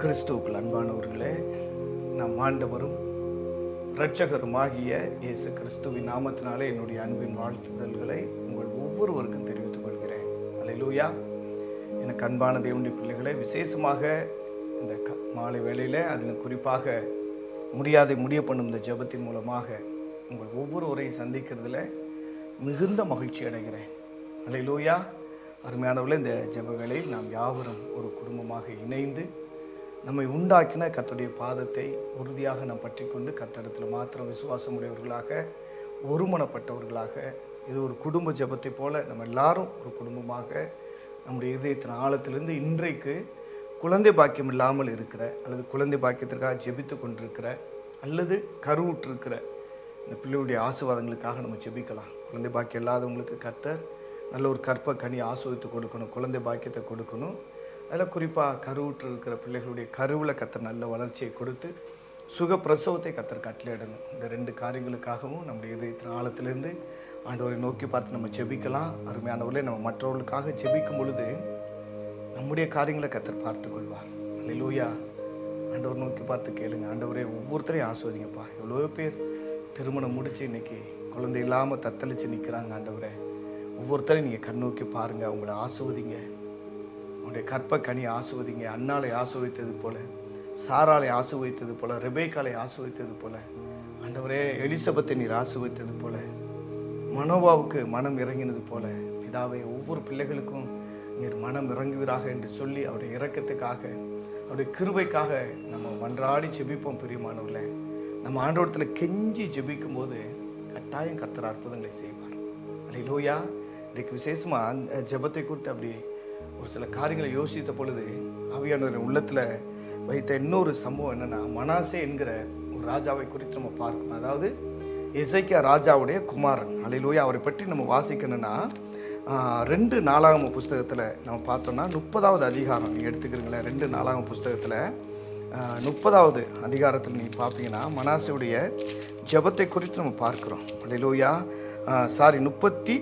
கிறிஸ்துவுக்குள் அன்பானவர்களே, நம் ஆண்டவரும் இரட்சகருமாகிய இயேசு கிறிஸ்துவின் நாமத்தினாலே என்னுடைய அன்பின் வாழ்த்துதல்களை உங்கள் ஒவ்வொருவருக்கும் தெரிவித்துக் கொள்கிறேன். அல்லேலூயா. எனக்கு அன்பான தேவனுடைய பிள்ளைகளை, விசேஷமாக இந்த மாலை வேளையில் அதில் குறிப்பாக முடிய பண்ணும் இந்த ஜெபத்தின் மூலமாக உங்கள் ஒவ்வொருவரையும் சந்திக்கிறதுல மிகுந்த மகிழ்ச்சி அடைகிறேன். அல்லேலூயா. அருமையானவர்களே, இந்த ஜெப வேளையில் நாம் யாவரும் ஒரு குடும்பமாக இணைந்து நம்மை உண்டாக்கின கர்த்தருடைய பாதத்தை உறுதியாக நாம் பற்றி கொண்டு கர்த்தரிடத்தில் மாத்திரம் விசுவாசமுடையவர்களாக ஒருமனப்பட்டவர்களாக இது ஒரு குடும்ப ஜெபத்தை போல நம்ம எல்லாரும் ஒரு குடும்பமாக நம்முடைய இதயத்தின் ஆழத்திலிருந்து இன்றைக்கு குழந்தை பாக்கியம் இல்லாமல் இருக்கிற அல்லது குழந்தை பாக்கியத்திற்காக ஜெபித்து கொண்டிருக்கிற அல்லது கருவுற்றிருக்கிற இந்த பிள்ளையுடைய ஆசீர்வாதங்களுக்காக நம்ம ஜெபிக்கலாம். குழந்தை பாக்கியம் இல்லாதவங்களுக்கு கர்த்தர் நல்ல ஒரு கற்ப கனி ஆசீர்வதித்து கொடுக்கணும், குழந்தை பாக்கியத்தை கொடுக்கணும். அதில் குறிப்பாக கருவுற்று இருக்கிற பிள்ளைகளுடைய கருவில் கர்த்தர் நல்ல வளர்ச்சியை கொடுத்து சுகப்பிரசவத்தை கர்த்தர் கட்டளையிடணும். இந்த ரெண்டு காரியங்களுக்காகவும் நம்முடைய இதயத்தின் ஆழத்திலிருந்து ஆண்டவரை நோக்கி பார்த்து நம்ம ஜெபிக்கலாம். அருமையானவர்களே, நம்ம மற்றவர்களுக்காக ஜெபிக்கும் பொழுது நம்முடைய காரியங்களை கர்த்தர் பார்த்து கொள்வார். அல்லேலூயா. ஆண்டவர் நோக்கி பார்த்து கேளுங்க, ஆண்டவரே ஒவ்வொருத்தரையும் ஆசீர்வதிங்கப்பா. எவ்வளோ பேர் திருமணம் முடித்து இன்றைக்கி குழந்தை இல்லாமல் தத்தளித்து நிற்கிறாங்க. ஆண்டவரே ஒவ்வொருத்தரையும் நீங்கள் கண்ணோக்கி பாருங்கள், அவங்கள ஆசீர்வதிங்க. அவனுடைய கற்ப கனி ஆசீர்வதிங்க. அன்னாலை ஆசீர்வதித்தது போல, சாராலை ஆசீர்வதித்தது போல, ரெபேக்காலை ஆசீர்வதித்தது போல, ஆண்டவரே எலிசபெத்தை நீர் ஆசீர்வதித்தது போல, மனோவாவுக்கு மனம் இறங்கினது போல, பிதாவை ஒவ்வொரு பிள்ளைகளுக்கும் நீர் மனம் இறங்குவீராக என்று சொல்லி அவருடைய இரக்கத்துக்காக அவருடைய கிருபைக்காக நம்ம மன்றாடி ஜெபிப்போம். பிரியமானவர்களே, நம்ம ஆண்டவரத்தில் கெஞ்சி ஜெபிக்கும் போது கட்டாயம் கர்த்தர் அற்புதங்களை செய்வார். அல்லேலூயா. இன்றைக்கு விசேஷமாக அந்த ஜெபத்தை குறித்து அப்படி ஒரு சில காரியங்களை யோசித்த பொழுது ஆவியானவர் உள்ளத்தில் வைத்த இன்னொரு சம்பவம் என்னென்னா, மனாசே என்கிற ஒரு ராஜாவை குறித்து நம்ம பார்க்கணும். அதாவது எசேக்கியா ராஜாவுடைய குமாரன். அல்லேலூயா. அவரை பற்றி நம்ம வாசிக்கணும்னா 2 நாளாகம புஸ்தகத்தில் நம்ம பார்த்தோம்னா 30வது அதிகாரம் நீங்கள் எடுத்துக்கிறீங்களேன். 2 நாளாகம புஸ்தகத்தில் 30வது அதிகாரத்தில் நீங்கள் பார்ப்பீங்கன்னா மனாசேவுடைய ஜெபத்தை குறித்து நம்ம பார்க்குறோம். அல்லேலூயா. 33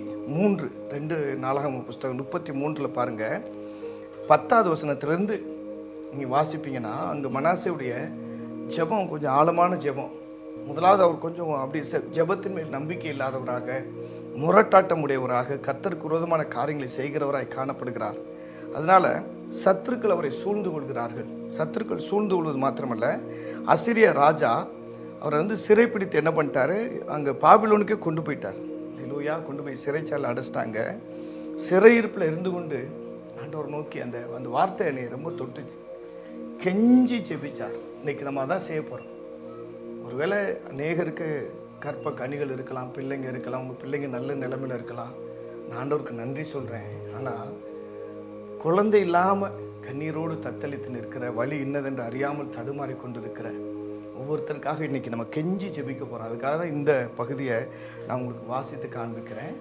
2 நாளாகம புஸ்தகம் 33 பாருங்கள், 10வது வசனத்திலிருந்து நீங்கள் வாசிப்பீங்கன்னா அங்கே மனாசேவுடைய ஜெபம் கொஞ்சம் ஆழமான ஜெபம். முதலாவது அவர் கொஞ்சம் அப்படி ஜெபத்தின் மேல் நம்பிக்கை இல்லாதவராக, முரட்டாட்டம் உடையவராக, கர்த்தருக்கு விரோதமான காரியங்களை செய்கிறவராய் காணப்படுகிறார். அதனால் சத்துருக்கள் அவரை சூழ்ந்து கொள்கிறார்கள். சத்துருக்கள் சூழ்ந்து கொள்வது மாத்திரமல்ல, அசிரிய ராஜா அவரை சிறைப்பிடித்து என்ன பண்ணிட்டாரு, அங்கே பாபிலோனுக்கே கொண்டு போயிட்டார். லூயா. கொண்டு போய் சிறைச்சாலை அடைச்சிட்டாங்க. சிறையிருப்பில் இருந்து கொண்டு ஆண்டவர் நோக்கி அந்த வார்த்தை என்னை ரொம்ப தொட்டுச்சு. கெஞ்சி ஜெபிச்சார். இன்னைக்கு நம்ம அதான் செய்ய போகிறோம். ஒருவேளை அநேகருக்கு கற்ப கனிகள் இருக்கலாம், பிள்ளைங்க இருக்கலாம், உங்கள் பிள்ளைங்க நல்ல நிலைமையில் இருக்கலாம். நான் ஆண்டவருக்கு நன்றி சொல்கிறேன். ஆனால் குழந்தை இல்லாமல் கண்ணீரோடு தத்தளித்து நிற்கிற, வழி இன்னதென்று அறியாமல் தடுமாறி கொண்டு இருக்கிற ஒவ்வொருத்தருக்காக இன்றைக்கி நம்ம கெஞ்சி ஜெபிக்க போகிறோம். அதுக்காக தான் இந்த பகுதியை நான் உங்களுக்கு வாசித்து காண்பிக்கிறேன்.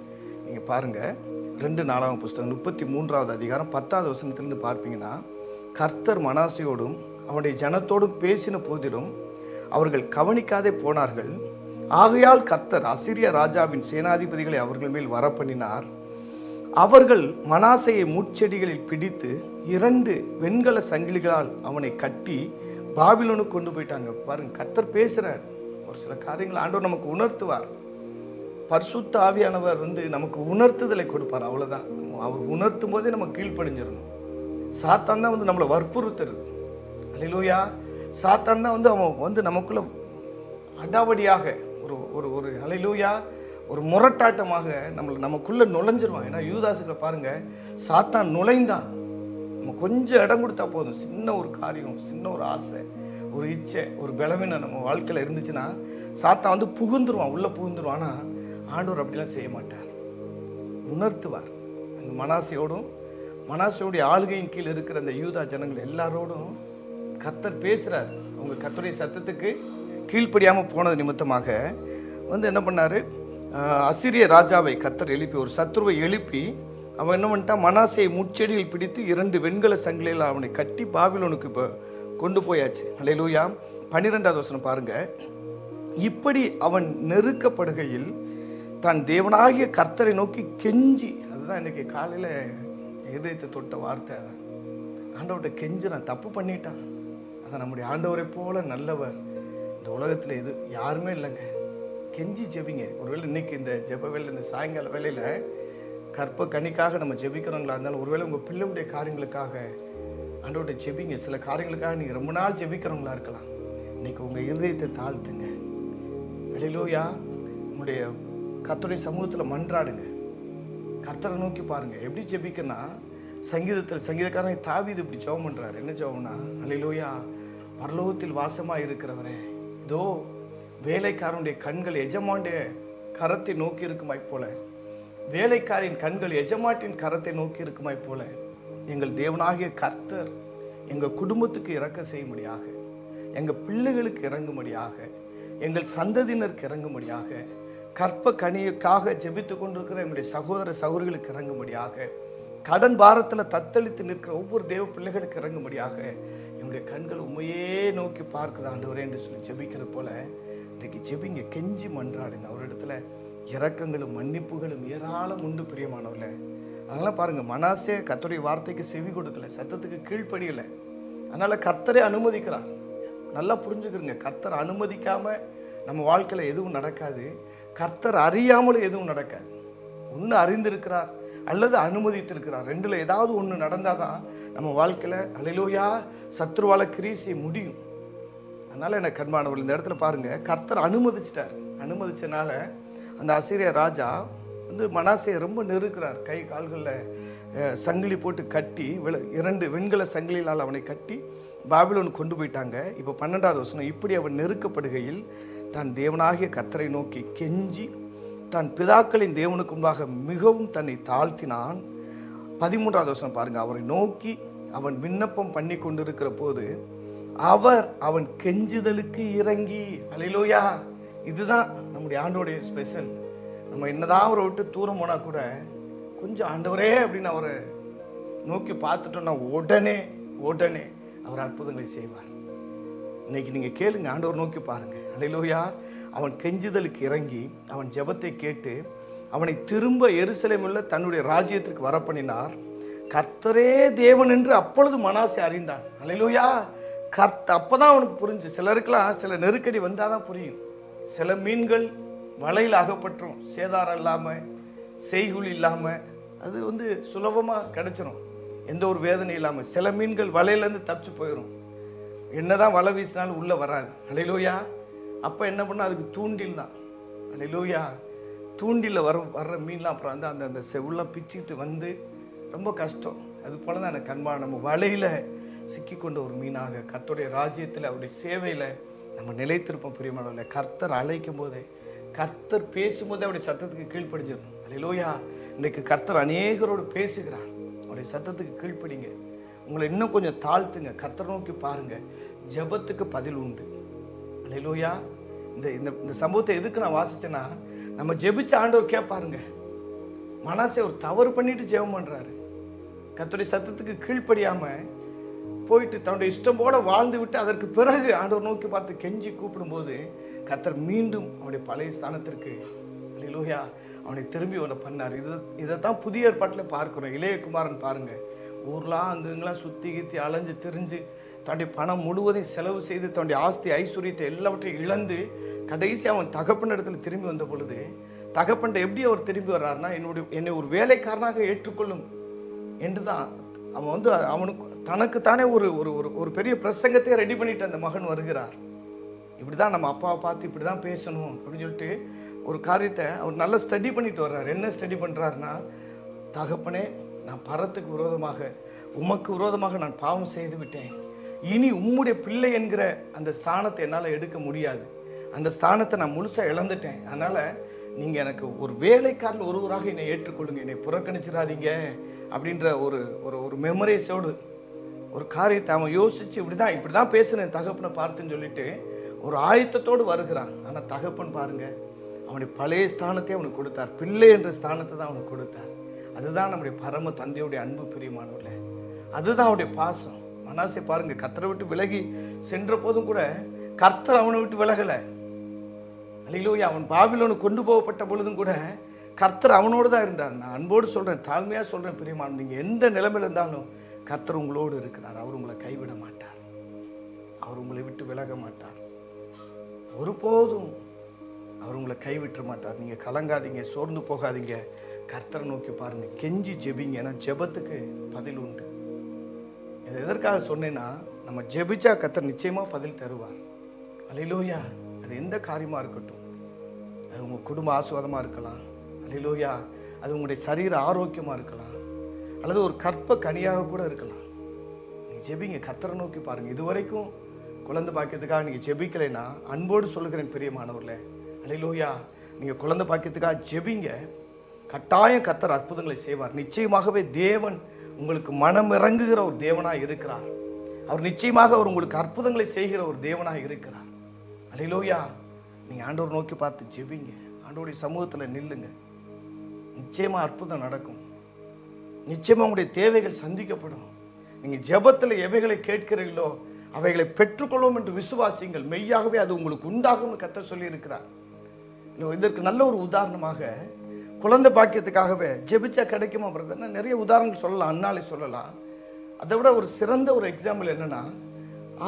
நீங்கள் பாருங்கள், 2 நாளாகம புஸ்தகம் 33வது அதிகாரம் 10வது வசனத்திலிருந்து பார்ப்பீங்கன்னா, கர்த்தர் மனாசேயோடும் அவனுடைய ஜனத்தோடும் பேசின போதிலும் அவர்கள் கவனிக்காதே போனார்கள். ஆகையால் கர்த்தர் அசிரிய ராஜாவின் சேனாதிபதிகளை அவர்கள் மேல் வரப்பண்ணினார். அவர்கள் மனாசேயை முட்செடிகளில் பிடித்து 2 வெண்கல சங்கிலிகளால் அவனை கட்டி பாபிலோனுக்கு கொண்டு போயிட்டாங்க. பாருங்க, கர்த்தர் பேசுறார். ஒரு சில காரியங்களை ஆண்டவர் நமக்கு உணர்த்துவார். பரிசுத்த ஆவியானவர் நமக்கு உணர்த்துதலை கொடுப்பார். அவ்வளவுதான். அவர் உணர்த்தும் போதே நம்ம கீழ்ப்படிஞ்சிடணும். சாத்தான் தான் நம்மளை வற்புறுத்துறது. அல்லேலூயா. சாத்தான் தான் அவன் நமக்குள்ள அடாவடியாக ஒரு ஒரு அல்லேலூயா ஒரு முரட்டாட்டமாக நமக்குள்ள நுழைஞ்சிருவான். ஏன்னா யூதாசுகளை பாருங்க, சாத்தான் நுழைந்தான். நம்ம கொஞ்சம் இடம் கொடுத்தா போதும். சின்ன ஒரு காரியம், சின்ன ஒரு ஆசை, ஒரு இச்சை, ஒரு பலவீனம் நம்ம வாழ்க்கையில் இருந்துச்சுன்னா சாத்தான் புகுந்துருவான், உள்ளே புகுந்துருவான். ஆனால் ஆண்டவர் அப்படிலாம் செய்ய மாட்டார், உணர்த்துவார். அந்த மனாசேயோடைய ஆளுகையின் கீழ் இருக்கிற அந்த யூதா ஜனங்கள் எல்லாரோடும் கர்த்தர் பேசுகிறார். அவங்க கர்த்தருடைய சத்தத்துக்கு கீழ்ப்படியாமல் போனது நிமித்தமாக என்ன பண்ணார், அசிரிய ராஜாவை கர்த்தர் எழுப்பி, ஒரு சத்ருவை எழுப்பி அவன் என்ன பண்ணிட்டான், மனாசேயை முட்செடியில் பிடித்து 2 வெண்கல சங்கிலியில் அவனை கட்டி பாபிலோனுக்கு இப்போ கொண்டு போயாச்சு. அல்லேலூயா. 12வது வசனம் பாருங்க. இப்படி அவன் நெருக்கப்படுகையில் தான் தேவனாகிய கர்த்தரை நோக்கி கெஞ்சி, அதுதான் இன்னைக்கு காலையில் இதயத்தை தொட்ட வார்த்தை. ஆண்டவர்கிட்ட கெஞ்சி, நான் தப்பு பண்ணிட்டான், அதை நம்முடைய ஆண்டவரை போல நல்லவர் இந்த உலகத்தில் எது யாருமே இல்லைங்க. கெஞ்சி ஜெபிங்க. ஒருவேளை இன்னைக்கு இந்த ஜெப வேலை, இந்த சாயங்கால வேலையில் கற்ப கனிக்காக நம்ம ஜெபிக்கிறவங்களா இருந்தாலும், ஒருவேளை உங்கள் பிள்ளையுடைய காரியங்களுக்காக ஆண்டவருடைய ஜெபிங்க. சில காரியங்களுக்காக நீங்கள் ரொம்ப நாள் ஜெபிக்கிறவங்களா இருக்கலாம். இன்னைக்கு உங்கள் இருதயத்தை தாழ்த்துங்க. அல்லேலூயா. உங்களுடைய கர்த்தருடைய சமூகத்தில் மன்றாடுங்க. கர்த்தரை நோக்கி பாருங்க. எப்படி ஜெபிக்கன்னா, சங்கீதக்காரன் தாவீது இப்படி ஜெபம் பண்றாரு. என்ன ஜெபம்னா, அல்லேலூயா, பரலோகத்தில் வாசமாக இருக்கிறவரே, இதோ வேலைக்காரனுடைய கண்கள் எஜமானுடைய கரத்தை நோக்கி இருக்குமாய் போல, வேலைக்காரின் கண்கள் எஜமாட்டின் கரத்தை நோக்கி இருக்குமாய் போல, எங்கள் தேவனாகிய கர்த்தர் எங்கள் குடும்பத்துக்கு இறக்க செய்யும்படியாக, எங்கள் பிள்ளைகளுக்கு இறங்கும்படியாக, எங்கள் சந்ததியினருக்கு இறங்கும்படியாக, கற்ப கனியுக்காக ஜெபித்து கொண்டிருக்கிற எங்களுடைய சகோதர சகோதரிகளுக்கு இறங்கும்படியாக, கடன் பாரத்தில் தத்தளித்து நிற்கிற ஒவ்வொரு தேவ பிள்ளைகளுக்கு இறங்கும்படியாக என்னுடைய கண்கள் உண்மையே நோக்கி பார்க்குது ஆண்டவரே என்று சொல்லி ஜெபிக்கிற போல இன்றைக்கு ஜெபிங்க. கெஞ்சி மன்றாடுங்க. அவரிடத்துல இரக்கங்களும் மன்னிப்புகளும் ஏராளம் உண்டு பிரியமானவர்களே. அதெல்லாம் பாருங்கள், மனாசே கர்த்தருடைய வார்த்தைக்கு செவி கொடுக்கல, சத்தத்துக்கு கீழ்ப்படியலை. அதனால் கர்த்தரே அனுமதிக்கிறார். நல்லா புரிஞ்சுக்கிறங்க. கர்த்தர் அனுமதிக்காமல் நம்ம வாழ்க்கையில் எதுவும் நடக்காது. கர்த்தர் அறியாமலும் எதுவும் நடக்காது. ஒன்று அறிந்திருக்கிறார் அல்லது அனுமதித்திருக்கிறார். ரெண்டில் ஏதாவது ஒன்று நடந்தால் தான் நம்ம வாழ்க்கையில் அல்லேலூயா சத்ருவால கிரீசி முடியும். அதனால் எனக்கு கண்மானவர்கள், இந்த இடத்துல பாருங்கள், கர்த்தர் அனுமதிச்சிட்டார். அனுமதிச்சனால அந்த அசீரிய ராஜா மனாசையை ரொம்ப நெருக்கிறார். கை கால்களில் சங்கிலி போட்டு கட்டி, 2 வெண்கல சங்கிலியால் அவனை கட்டி பாபிலோன் கொண்டு போயிட்டாங்க. இப்போ 12வது வசனம், இப்படி அவன் நெருக்கப்படுகையில் தான் தேவனாகிய கர்த்தரை நோக்கி கெஞ்சி தான் பிதாக்களின் தேவனுக்கு முன்பாக மிகவும் தன்னை தாழ்த்தினான். 13வது வசனம் பாருங்க, அவரை நோக்கி அவன் விண்ணப்பம் பண்ணி கொண்டிருக்கிற போது அவர் அவன் கெஞ்சுதலுக்கு இறங்கி. அல்லேலூயா. இதுதான் நம்முடைய ஆண்டோடைய ஸ்பெஷல். நம்ம என்னதான் அவரை விட்டு தூரம் போனால் கூட கொஞ்சம் ஆண்டவரே அப்படின்னு அவரை நோக்கி பார்த்துட்டோம்னா உடனே அவர் அற்புதங்களை செய்வார். இன்னைக்கு நீங்கள் கேளுங்க, ஆண்டவர் நோக்கி பாருங்க. அல்லேலூயா. அவன் கெஞ்சுதலுக்கு இறங்கி அவன் ஜெபத்தை கேட்டு அவனை திரும்ப எருசலேமுள்ள தன்னுடைய ராஜ்யத்திற்கு வரப்பண்ணினார். கர்த்தரே தேவன் என்று அப்பொழுது மனாசே அறிந்தான். அல்லேலூயா. அப்போதான் அவனுக்கு புரிஞ்சு. சிலருக்கெல்லாம் சில நெருக்கடி வந்தால் தான் புரியும். சில மீன்கள் வலையில் அகப்பட்டுரும், சேதாரம் இல்லாமல், செய்குள் இல்லாமல், அது சுலபமாக கிடச்சிரும், எந்த ஒரு வேதனை இல்லாமல். சில மீன்கள் வலையிலேருந்து தப்பிச்சு போயிடும், என்னதான் வலை வீசினாலும் உள்ளே வராது. அல்லேலூயா. அப்போ என்ன பண்ணால் அதுக்கு தூண்டில் தான். அல்லேலூயா. தூண்டில் வர்ற மீன்லாம் அப்புறம் அந்த செவுலாம் பிச்சுக்கிட்டு ரொம்ப கஷ்டம். அது போல தான் எனக்கு கண்பா, நம்ம வலையில் சிக்கி கொண்ட ஒரு மீனாக கர்த்தருடைய ராஜ்யத்தில் அவருடைய சேவையில் நம்ம நிலைத்திருப்போம் பிரியமானவர்களே. கர்த்தர் அழைக்கும் போதே, கர்த்தர் பேசும்போதே அவருடைய சத்தத்துக்கு கீழ்ப்படிஞ்சிடணும். அல்லேலூயா. இன்றைக்கு கர்த்தர் அநேகரோடு பேசுகிறார். அவருடைய சத்தத்துக்கு கீழ்ப்படிங்க. உங்களை இன்னும் கொஞ்சம் தாழ்த்துங்க. கர்த்தர் நோக்கி பாருங்க. ஜெபத்துக்கு பதில் உண்டு. அல்லேலூயா. இந்த சம்பவத்தை எதுக்கு நான் வாசிச்சேன்னா, நம்ம ஜெபிச்ச ஆண்டவர் கேட்பாருங்க. மனாசே ஒரு தவறு பண்ணிட்டு ஜெபம் பண்ணுறாரு. கர்த்தருடைய சத்தத்துக்கு கீழ்ப்படியாமல் போயிட்டு தன்னுடைய இஷ்டம் போல வாழ்ந்து விட்டு அதற்கு பிறகு ஆண்டவர் நோக்கி பார்த்து கெஞ்சி கூப்பிடும்போது கர்த்தர் மீண்டும் அவனுடைய பழைய ஸ்தானத்திற்கு அல்லேலூயா அவனை திரும்பி அவனை பண்ணார். இதைத்தான் புதிய ஏற்பாட்டில் பார்க்கிறோம். இளையகுமாரன் பாருங்க, ஊர்லாம் அங்கெங்கெல்லாம் சுற்றி கீத்தி அலைஞ்சு திரிஞ்சு தன்னுடைய பணம் முழுவதையும் செலவு செய்து தன்னுடைய ஆஸ்தி ஐஸ்வர்யத்தை எல்லாவற்றையும் இழந்து கடைசி அவன் தகப்பன் இடத்துல திரும்பி வந்த பொழுது தகப்பன்ட்ட எப்படி அவர் திரும்பி வர்றாருன்னா, என்னை ஒரு வேலைக்காரனாக ஏற்றுக்கொள்ளும் என்று தான் அவன் அவனுக்கு தனக்குத்தானே ஒரு பெரிய பிரசங்கத்தை ரெடி பண்ணிட்டு அந்த மகன் வருகிறார். இப்படி தான் நம்ம அப்பாவை பார்த்து இப்படி தான் பேசணும் அப்படின்னு சொல்லிட்டு ஒரு காரியத்தை அவர் நல்லா ஸ்டடி பண்ணிட்டு வர்றார். என்ன ஸ்டடி பண்ணுறாருன்னா, தகப்பனே, நான் பரத்துக்கு விரோதமாக, உமக்கு விரோதமாக நான் பாவம் செய்து விட்டேன். இனி உம்முடைய பிள்ளை என்கிற அந்த ஸ்தானத்தை என்னால் எடுக்க முடியாது. அந்த ஸ்தானத்தை நான் முழுசாக இழந்துட்டேன். அதனால் நீங்கள் எனக்கு ஒரு வேலைக்காரன் ஒருவராக என்னை ஏற்றுக்கொள்ளுங்க, என்னை புறக்கணிச்சிடாதீங்க அப்படின்ற ஒரு மெமரிஸோடு ஒரு காரியத்தை அவன் யோசித்து இப்படி தான் பேசுனேன் தகப்பனை பார்த்துன்னு சொல்லிட்டு ஒரு ஆயத்தத்தோடு வருகிறான். ஆனால் தகப்பன் பாருங்க, அவனுடைய பழைய ஸ்தானத்தை அவனுக்கு கொடுத்தார். பிள்ளை என்ற ஸ்தானத்தை தான் அவனுக்கு கொடுத்தார். அதுதான் நம்முடைய பரம தந்தையுடைய அன்பு பிரியமானவர்களே. அதுதான் அவனுடைய பாசம். மனாசே பாருங்க, கர்த்தரை விட்டு விலகி சென்ற போதும் கூட கர்த்தர் அவனை விட்டு விலகலை. அல்லேலூயா. அவன் பாபிலோனுக்கு கொண்டு போகப்பட்ட பொழுதும் கூட கர்த்தர் அவனோடு தான் இருந்தார். நான் அன்போடு சொல்கிறேன், தாழ்மையாக சொல்கிறேன் பிரியமான, நீங்கள் எந்த நிலைமையில் இருந்தாலும் கர்த்தர் உங்களோடு இருக்கிறார். அவர் உங்களை கைவிட மாட்டார். அவர் உங்களை விட்டு விலக மாட்டார். ஒருபோதும் அவர் உங்களை கைவிட்ட மாட்டார். நீங்கள் கலங்காதீங்க, சோர்ந்து போகாதீங்க. கர்த்தரை நோக்கி பாருங்க, கெஞ்சி ஜெபிங்க. ஏன்னா ஜெபத்துக்கு பதில் உண்டு. இதை எதற்காக சொன்னேன்னா, நம்ம ஜெபிச்சா கர்த்தர் நிச்சயமாக பதில் தருவார். அல்லேலூயா. அது எந்த காரியமாக இருக்கட்டும், அது உங்கள் குடும்ப ஆசீர்வாதமாக இருக்கலாம், அல்லேலூயா, அது உங்களுடைய சரீர ஆரோக்கியமாக இருக்கலாம், அல்லது ஒரு கற்ப கனியாக கூட இருக்கலாம். நீ ஜெபிங்க, கர்த்தரை நோக்கி பாருங்கள். இதுவரைக்கும் குழந்தை பாக்கியத்துக்காக நீங்கள் ஜெபிக்கலைன்னா அன்போடு சொல்லுகிறேன் பிரியமானவர்களே, அல்லேலூயா, நீங்கள் குழந்தை பாக்கியத்துக்காக ஜெபிங்க. கட்டாயம் கர்த்தர் அற்புதங்களை செய்வார். நிச்சயமாகவே தேவன் உங்களுக்கு மனம் இறங்குகிற ஒரு தேவனாக இருக்கிறார். அவர் நிச்சயமாக அவர் உங்களுக்கு அற்புதங்களை செய்கிற ஒரு தேவனாக இருக்கிறார். அல்லேலூயா. நீங்கள் ஆண்டவர் நோக்கி பார்த்து ஜெபிங்க, ஆண்டவருடைய சமூகத்தில் நில்லுங்க. நிச்சயமாக அற்புதம் நடக்கும். நிச்சயமாக உங்களுடைய தேவைகள் சந்திக்கப்படும். நீங்கள் ஜெபத்தில் எவைகளை கேட்கிறீர்களோ அவைகளை பெற்றுக்கொள்வோம் என்று விசுவாசிங்கள். மெய்யாகவே அது உங்களுக்கு உண்டாகும் கர்த்தர் சொல்லியிருக்கிறார். இதற்கு நல்ல ஒரு உதாரணமாக, குழந்தை பாக்கியத்துக்காகவே ஜெபிச்சா கிடைக்குமா பிரதர்னா நிறைய உதாரணங்கள் சொல்லலாம், அன்னாலே சொல்லலாம். அதை விட ஒரு சிறந்த ஒரு எக்ஸாம்பிள் என்னன்னா,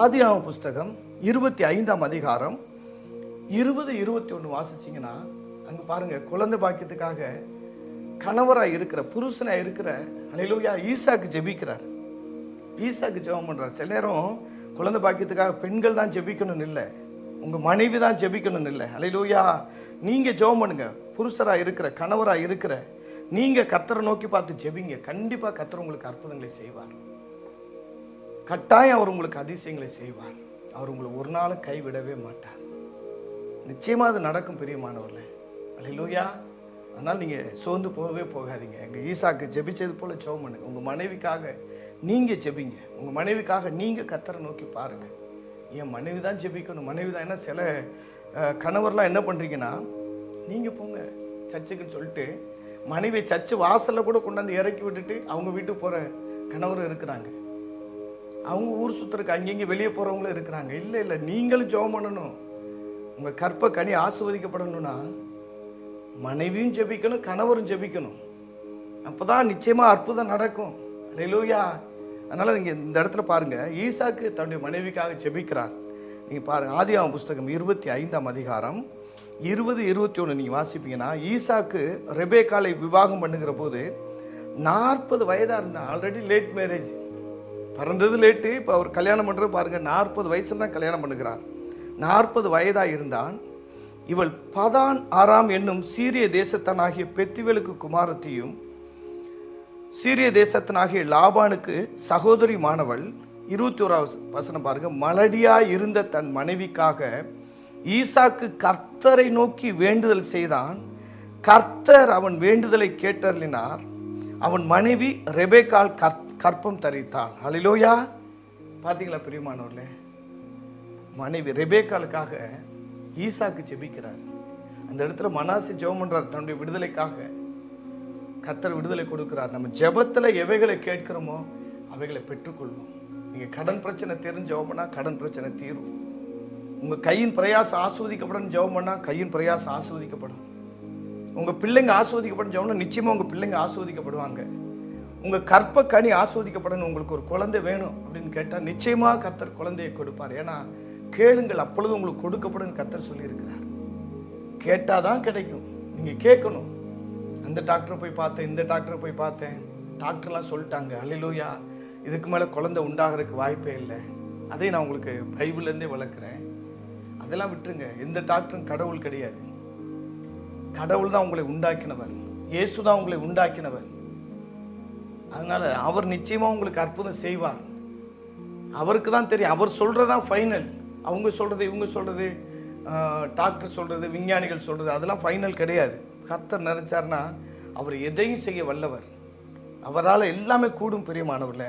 ஆதியாகமம் புஸ்தகம் 25ஆம் அதிகாரம் 20-21 வாசிச்சிங்கன்னா அங்கே பாருங்க, குழந்தை பாக்கியத்துக்காக கணவராக இருக்கிற புருஷனாக இருக்கிற அல்லேலூயா ஈசாக்கு ஜெபிக்கிறார். ஈசாக்கு ஜெபம் பண்ணுறார். சில நேரம் குழந்தை பாக்கியத்துக்காக பெண்கள் தான் ஜெபிக்கணும்னு இல்லை, உங்கள் மனைவி தான் ஜெபிக்கணும்னு இல்லை. அல்லேலூயா. நீங்கள் ஜெபம் பண்ணுங்க. புருஷராக இருக்கிற கணவராக இருக்கிற நீங்கள் கர்த்தரை நோக்கி பார்த்து ஜெபிங்க. கண்டிப்பாக கர்த்தர் உங்களுக்கு அற்புதங்களை செய்வார். கட்டாயம் அவர் உங்களுக்கு அதிசயங்களை செய்வார். அவர் உங்களை ஒரு நாள் கைவிடவே மாட்டார். நிச்சயமாக அது நடக்கும் பிரியமானவர்களே. அல்லேலூயா. அதனால் நீங்கள் சோர்ந்து போகவே போகாதீங்க. எங்கள் ஈசாக்கு ஜெபிச்சது போல் ஜெபம் பண்ணுங்க. உங்கள் மனைவிக்காக நீங்கள் ஜெபிங்க. உங்கள் மனைவிக்காக நீங்கள் கர்த்தரை நோக்கி பாருங்கள். என் மனைவி தான் ஜெபிக்கணும், மனைவி தான். ஏன்னா சில கணவர்லாம் என்ன பண்ணுறீங்கன்னா, நீங்கள் போங்க சர்ச்சுக்குன்னு சொல்லிட்டு மனைவியை சர்ச்சு வாசலில் கூட கொண்டாந்து இறக்கி விட்டுட்டு அவங்க வீட்டுக்கு போகிற கணவரும் இருக்கிறாங்க. அவங்க ஊர் சுற்றுறதுக்கு அங்கங்கே வெளியே போகிறவங்களும் இருக்கிறாங்க. இல்லை இல்லை, நீங்களும் ஜெபம் பண்ணணும். உங்கள் கற்ப கனி ஆசீர்வதிக்கப்படணும்னா மனைவியும் ஜெபிக்கணும், கணவரும் ஜெபிக்கணும். அப்போ தான் நிச்சயமாக அற்புதம் நடக்கும். அல்லேலூயா. அதனால் நீங்கள் இந்த இடத்துல பாருங்கள், ஈசாக்கு தன்னுடைய மனைவிக்காக ஜெபிக்கிறார். நீங்கள் பாருங்கள், ஆதியாகமம் புஸ்தகம் 25ஆம் அதிகாரம் 20-21 நீங்கள் வாசிப்பீங்கன்னா, ஈசாக்கு ரெபேக்காளை விவாகம் பண்ணுகிற போது 40 வயதாக இருந்தால், ஆல்ரெடி லேட் மேரேஜ், பிறந்தது லேட்டு. இப்போ அவர் கல்யாணம் பண்ணுறது பாருங்கள், 40 வயசில் தான் கல்யாணம் பண்ணுகிறார். 40 வயதாக இருந்தான். இவள் பதான் ஆராம் என்னும் சீரிய தேசத்தனாகிய பெத்துவேலுக்கு குமாரத்தியும் சீரிய தேசத்தனாகிய லாபானுக்கு சகோதரிமானவள். 21ஆவது வசனம் பாருங்க. மலடியாய் இருந்த தன் மனைவிக்காக ஈசாக்கு கர்த்தரை நோக்கி வேண்டுதல் செய்தான். கர்த்தர் அவன் வேண்டுதலை கேட்டருளினார். அவன் மனைவி ரெபேக்காள் கற்பம் தரித்தாள். அல்லேலூயா. பார்த்தீங்களா பிரியமானவர்களே, மனைவி ரெபேக்காளுக்காக ஈசாக்கு ஜெபிக்கிறார். அந்த இடத்துல மனாசே ஜெபம் பண்றார் தன்னுடைய விடுதலைக்காக. கர்த்தர் விடுதலை கொடுக்கிறார். நம்ம ஜெபத்தில் எவைகளை கேட்கிறோமோ அவைகளை பெற்றுக்கொள்வோம். நீங்கள் கடன் பிரச்சனை தெரிஞ்சு ஜெபம் பண்ணால் கடன் பிரச்சனை தீரும். உங்கள் கையின் பிரயாசம் ஆஸ்வதிக்கப்படும் ஜெபம் பண்ணால் கையின் பிரயாசம் ஆஸ்வதிக்கப்படும். உங்கள் பிள்ளைங்க ஆஸ்வதிக்கப்படும் ஜெபம்னா நிச்சயமாக உங்கள் பிள்ளைங்க ஆஸ்வதிக்கப்படுவாங்க. உங்கள் கற்ப கனி ஆஸ்வதிக்கப்படணும். உங்களுக்கு ஒரு குழந்தை வேணும் அப்படின்னு கேட்டால் நிச்சயமாக கர்த்தர் குழந்தையை கொடுப்பார். ஏன்னா கேளுங்கள் அப்பொழுது உங்களுக்கு கொடுக்கப்படும் கர்த்தர் சொல்லியிருக்கிறார். கேட்டால் தான் கிடைக்கும். நீங்கள் கேட்கணும். அந்த டாக்டரை போய் பார்த்தேன், இந்த டாக்டரை போய் பார்த்தேன், டாக்டர்லாம் சொல்லிட்டாங்க, அல்லேலூயா, இதுக்கு மேலே குழந்தை உண்டாகிறதுக்கு வாய்ப்பே இல்லை. அதை நான் உங்களுக்கு பைபிள்லேருந்தே வளர்க்குறேன். அதெல்லாம் விட்டுருங்க. எந்த டாக்டரும் கடவுள் கிடையாது. கடவுள் தான் உங்களை உண்டாக்கினவர். இயேசு தான் உங்களை உண்டாக்கினவர். அதனால் அவர் நிச்சயமாக உங்களுக்கு அற்புதம் செய்வார். அவருக்கு தான் தெரியும். அவர் சொல்கிறதான் ஃபைனல். அவங்க சொல்கிறது, இவங்க சொல்கிறது, டாக்டர் சொல்கிறது, விஞ்ஞானிகள் சொல்கிறது, அதெல்லாம் ஃபைனல் கிடையாது. கர்த்தர் நினைச்சார்னா அவர் எதையும் செய்ய வல்லவர். அவரால் எல்லாமே கூடும் பிரியமானவர்களே.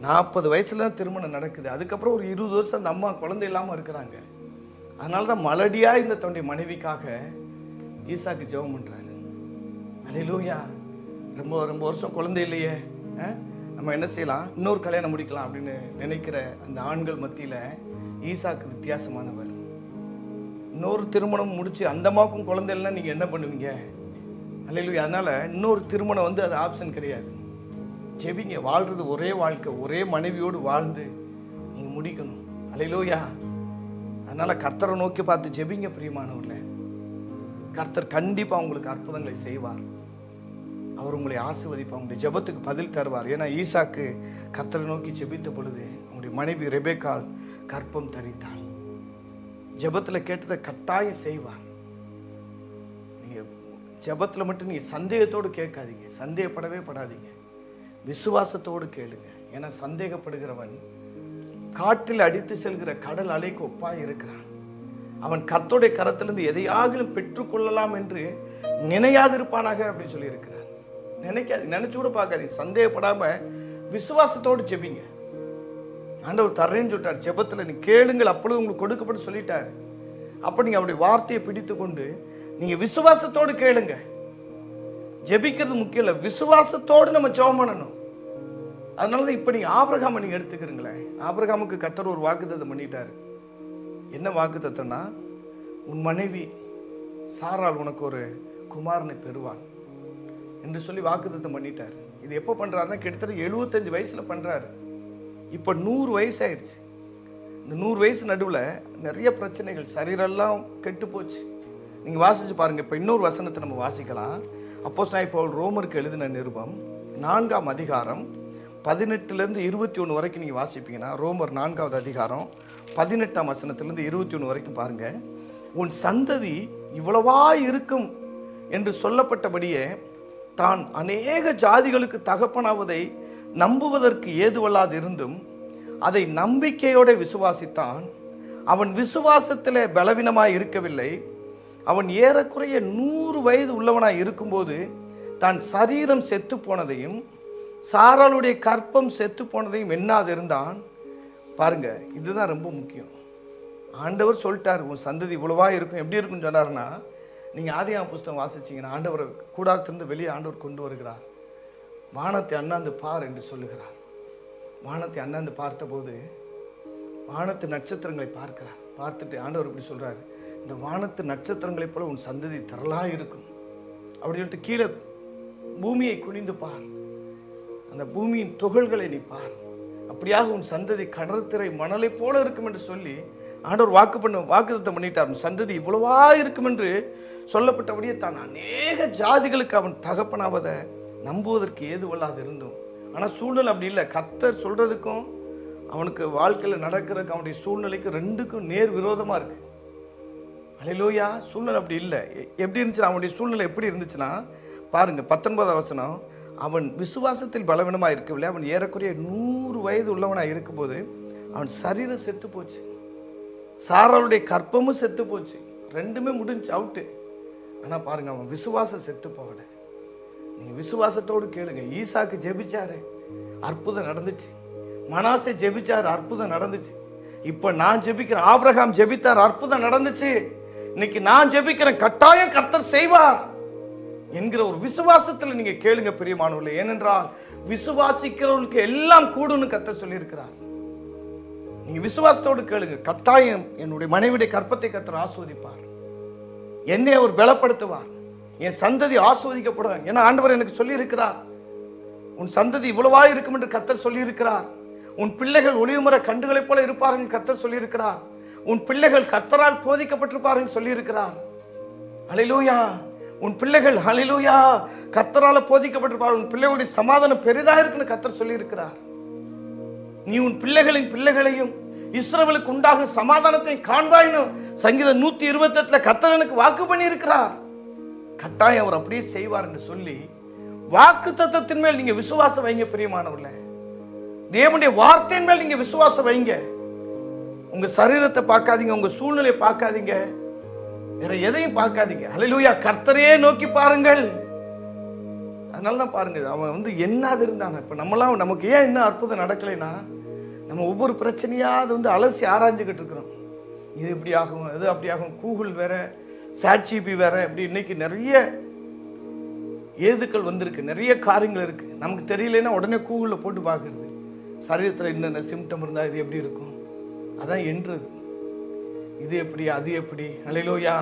40 வயசுல தான் திருமணம் நடக்குது. அதுக்கப்புறம் ஒரு 20 வருஷம் அந்த அம்மா குழந்தை இல்லாமல் இருக்கிறாங்க. அதனால தான் மலடியாக இந்த தன்னுடைய மனைவிக்காக ஈசாக்கு ஜெபம் பண்ணுறாரு. அல்லேலூயா. ரொம்ப ரொம்ப வருஷம் குழந்தை இல்லையே, நம்ம என்ன செய்யலாம், இன்னொரு கல்யாணம் முடிக்கலாம் அப்படின்னு நினைக்கிற அந்த ஆண்கள் மத்தியில் ஈசாக்கு வித்தியாசமானவர். இன்னொரு திருமணம் முடிச்சு அந்த அம்மாவுக்கும் குழந்தை இல்லைன்னா நீங்கள் என்ன பண்ணுவீங்க? அல்லேலூயா. அதனால் இன்னொரு திருமணம் அது ஆப்ஷன் கிடையாது. ஜெபிங்க. வாழ்கிறது ஒரே வாழ்க்கை, ஒரே மனைவியோடு வாழ்ந்து நீங்கள் முடிக்கணும். அல்லேலூயா. அதனால கர்த்தரை நோக்கி பார்த்து ஜெபிங்க பிரியமானவர்களே. கர்த்தர் கண்டிப்பா உங்களுக்கு அற்புதங்களை செய்வார். அவர் உங்களை ஆசீர்வதிப்பார், உங்களுடைய ஜெபத்துக்கு பதில் தருவார். ஏன்னா ஈசாக்கு கர்த்தரை நோக்கி ஜெபித்த பொழுது உங்களுடைய மனைவி ரெபெக்காள் கற்பம் தரித்தாள். ஜெபத்தில் கேட்டதை கட்டாயம் செய்வார். நீங்க ஜெபத்தில் மட்டும் நீங்க சந்தேகத்தோடு கேட்காதீங்க, சந்தேகப்படவே படாதீங்க, விசுவாசத்தோடு கேளுங்க. ஏன்னா சந்தேகப்படுகிறவன் காட்டில் அடித்து செல்கிற கடல் அலைக்கு ஒப்பாய் இருக்கிறான். அவன் கர்த்தருடைய கரத்திலிருந்து எதையாகிலும் பெற்றுக்கொள்ளலாம் என்று நினையாதிருப்பானாக அப்படின்னு சொல்லி இருக்கிறார். நினைச்சு கூட பார்க்காதீங்க, சந்தேகப்படாம விசுவாசத்தோடு ஜெபிங்க. ஆண்டவர் தர்றேன்னு சொல்லிட்டார். ஜெபத்தில் நீ கேளுங்கள் அப்பொழுது உங்களுக்கு கொடுக்கப்பட்டு சொல்லிட்டாரு. அப்போ நீங்க அவருடைய வார்த்தையை பிடித்து கொண்டு நீங்க விசுவாசத்தோடு கேளுங்க. ஜெபிக்கிறது முக்கியம் இல்லை, விசுவாசத்தோடு நம்ம ஜெபம் பண்ணணும். அதனாலதான் இப்ப நீங்க ஆபிரகாமை நீங்க எடுத்துக்கிறீங்களேன். ஆபிரகாமுக்கு கர்த்தர் ஒரு வாக்குத்தத்தம் பண்ணிட்டாரு. என்ன வாக்குத்தத்தம்னா, உன் மனைவி சாராள் உனக்கு ஒரு குமாரனை பெறுவான் என்று சொல்லி வாக்குத்தத்தம் பண்ணிட்டாரு. இது எப்போ பண்றாருன்னா கிட்டத்தட்ட 75 வயசுல பண்றாரு. இப்போ 100 வயசு ஆயிடுச்சு. இந்த 100 வயசு நடுவில் நிறைய பிரச்சனைகள், சரீரெல்லாம் கெட்டு போச்சு. நீங்கள் வாசிச்சு பாருங்க. இப்போ இன்னொரு வசனத்தை நம்ம வாசிக்கலாம். அப்போஸ்தலனாகிய பவுல் ரோமருக்கு எழுதின நிருபம் 4ஆம் அதிகாரம் 18 21 வரைக்கும் நீங்கள் வாசிப்பீங்கன்னா, ரோமர் 4ஆவது அதிகாரம் 18ஆம் வசனத்திலிருந்து 21 வரைக்கும் பாருங்க. உன் சந்ததி இவ்வளவா இருக்கும் என்று சொல்லப்பட்டபடியே தான் அநேக ஜாதிகளுக்கு தகப்பனாவதை நம்புவதற்கு ஏதுவல்லாது இருந்தும் அதை நம்பிக்கையோட விசுவாசித்தான். அவன் விசுவாசத்தில் பலவீனமாய் இருக்கவில்லை. அவன் ஏறக்குறைய 100 வயது உள்ளவனாய் இருக்கும்போது தான் சரீரம் செத்து போனதையும் சாராளுடைய கற்பம் செத்து போனதையும் எண்ணாது இருந்தான். பாருங்க, இதுதான் ரொம்ப முக்கியம். ஆண்டவர் சொல்லிட்டார், உன் சந்ததி இவ்வளவா இருக்கும். எப்படி இருக்குன்னு சொன்னார்னா, நீங்கள் ஆதியாகம புஸ்தகம் வாசிச்சிங்கன்னா, ஆண்டவர் கூடாரத்திலிருந்து வெளியே ஆண்டவர் கொண்டு வருகிறார். வானத்தை அண்ணாந்து பார் என்று சொல்லுகிறார். வானத்தை அண்ணாந்து பார்த்தபோது வானத்து நட்சத்திரங்களை பார்க்கிறார். பார்த்துட்டு ஆண்டவர் இப்படி சொல்கிறார், இந்த வானத்து நட்சத்திரங்களைப் போல உன் சந்ததி திரளாக இருக்கும் அப்படின்னு சொல்லிட்டு கீழே பூமியை குனிந்து பார், அந்த பூமியின் துகள்களை நீ பார், அப்படியாக உன் சந்ததி கடற்கரை மணலை போல இருக்கும் என்று சொல்லி ஆண்டவர் வாக்குத்தத்தம் பண்ணிட்டார். சந்ததி இவ்வளவா இருக்கும் என்று சொல்லப்பட்டபடியே தான் அநேக ஜாதிகளுக்கு அவன் தகப்பனாவதை நம்புவதற்கு ஏதுவல்லாது இருந்தோம். ஆனால் சூழ்நிலை அப்படி இல்லை. கர்த்தர் சொல்றதுக்கும் அவனுக்கு வாழ்க்கையில் நடக்கிறதுக்கு அவனுடைய சூழ்நிலைக்கு ரெண்டுக்கும் நேர் விரோதமாக இருக்கு. அல்லேலூயா. சூழ்நிலை அப்படி இல்லை. எப்படி இருந்துச்சுன்னா, அவனுடைய சூழ்நிலை எப்படி இருந்துச்சுன்னா பாருங்க, 19ஆம் வசனம். அவன் விசுவாசத்தில் பலவீனமாக இருக்கவில்லை. அவன் ஏறக்குறைய 100 வயது உள்ளவனாக இருக்கும்போது அவன் சரீரம் செத்து போச்சு, சாராளுடைய கற்பமும் செத்து போச்சு, ரெண்டுமே முடிஞ்சு அவுட்டு. ஆனால் பாருங்க, அவன் விசுவாசம் செத்து போகல. நீங்கள் விசுவாசத்தோடு கேளுங்க. ஈசாக்கு ஜெபிச்சாரு, அற்புதம் நடந்துச்சு. மனாசே ஜெபிச்சாரு, அற்புதம் நடந்துச்சு. இப்போ நான் ஜெபிக்கிறேன். ஆபிரகாம் ஜெபித்தார், அற்புதம் நடந்துச்சு. இன்னைக்கு நான் ஜெபிக்கிறேன், கட்டாயம் கர்த்தர் செய்வார் என்கிற ஒரு விசுவாசத்தில் நீங்க கேளுங்க பிரியமானவர்களே. ஏனென்றால் விசுவாசிக்கிறவர்களுக்கு எல்லாம் கூடுன்னு கர்த்தர் சொல்லியிருக்கிறார். நீங்க விசுவாசத்தோடு கேளுங்க, கட்டாயம் என்னுடைய மனைவியுடைய கற்பத்தை கர்த்தர் ஆசீர்வதிப்பார், என்னை அவர் பலப்படுத்துவார், என் சந்ததி ஆசீர்வதிக்கப்படும். ஏன்னா ஆண்டவர் எனக்கு சொல்லி இருக்கிறார், உன் சந்ததி இவ்வளவா இருக்கும் என்று கர்த்தர் சொல்லி இருக்கிறார். உன் பிள்ளைகள் ஒளிவுமர கண்டுகளைப் போல இருப்பார்கள் கர்த்தர் சொல்லி இருக்கிறார். உன் பிள்ளைகள் கர்த்தரால் போதிக்கப்பட்டிருப்பார்கள் சொல்லி இருக்கிறார். அல்லேலூயா. உன் பிள்ளைகள் அல்லேலூயா கர்த்தரால போதிக்கப்பட்டிருப்பார்கள். உன் பிள்ளைகளுடைய சமாதானம் பெரிதா இருக்குன்னு கர்த்தர் சொல்லி இருக்கிறார். நீ உன் பிள்ளைகளையும் இஸ்ரவேலுக்கு உண்டாகும் சமாதானத்தை காண்பாய்னு சங்கீதம் 128 கர்த்தர் எனக்கு வாக்கு பண்ணி இருக்கிறார். கட்டாயம் அவர் அப்படியே செய்வார் என்று சொல்லி வாக்கு தத்தத்தின் மேல் நீங்க விசுவாசம் வைங்க பிரியமானவர்களே. தேவனுடைய வார்த்தையின் மேல் நீங்க விசுவாசம் வைங்க. உங்க சரீரத்தை பார்க்காதீங்க, உங்க சூழ்நிலையை பார்க்காதீங்க, வேற எதையும் பார்க்காதீங்க. அல்லேலூயா. கர்த்தரையே நோக்கி பாருங்கள். அதனாலதான் பாருங்க, அவன் என்னாது இருந்தான். இப்ப நம்மளாம் நமக்கு ஏன் இன்னும் அற்புதம் நடக்கலைன்னா, நம்ம ஒவ்வொரு பிரச்சனையா அது அலசி ஆராய்ஞ்சுக்கிட்டு இருக்கிறோம். இது இப்படி ஆகும், அது அப்படி ஆகும், கூகுள் வேற, சாட்சிபி வேற, இப்படி இன்னைக்கு நிறைய ஏதுக்கள் வந்திருக்கு, நிறைய காரியங்கள் இருக்கு. நமக்கு தெரியலன்னா உடனே கூகுளில் போட்டு பார்க்கறது, சரீரத்தில் என்னென்ன சிம்டம் இருந்தால் இது எப்படி இருக்கும், அதான் என்றது. இது எப்படி, அது எப்படி, அல்லேலூயா,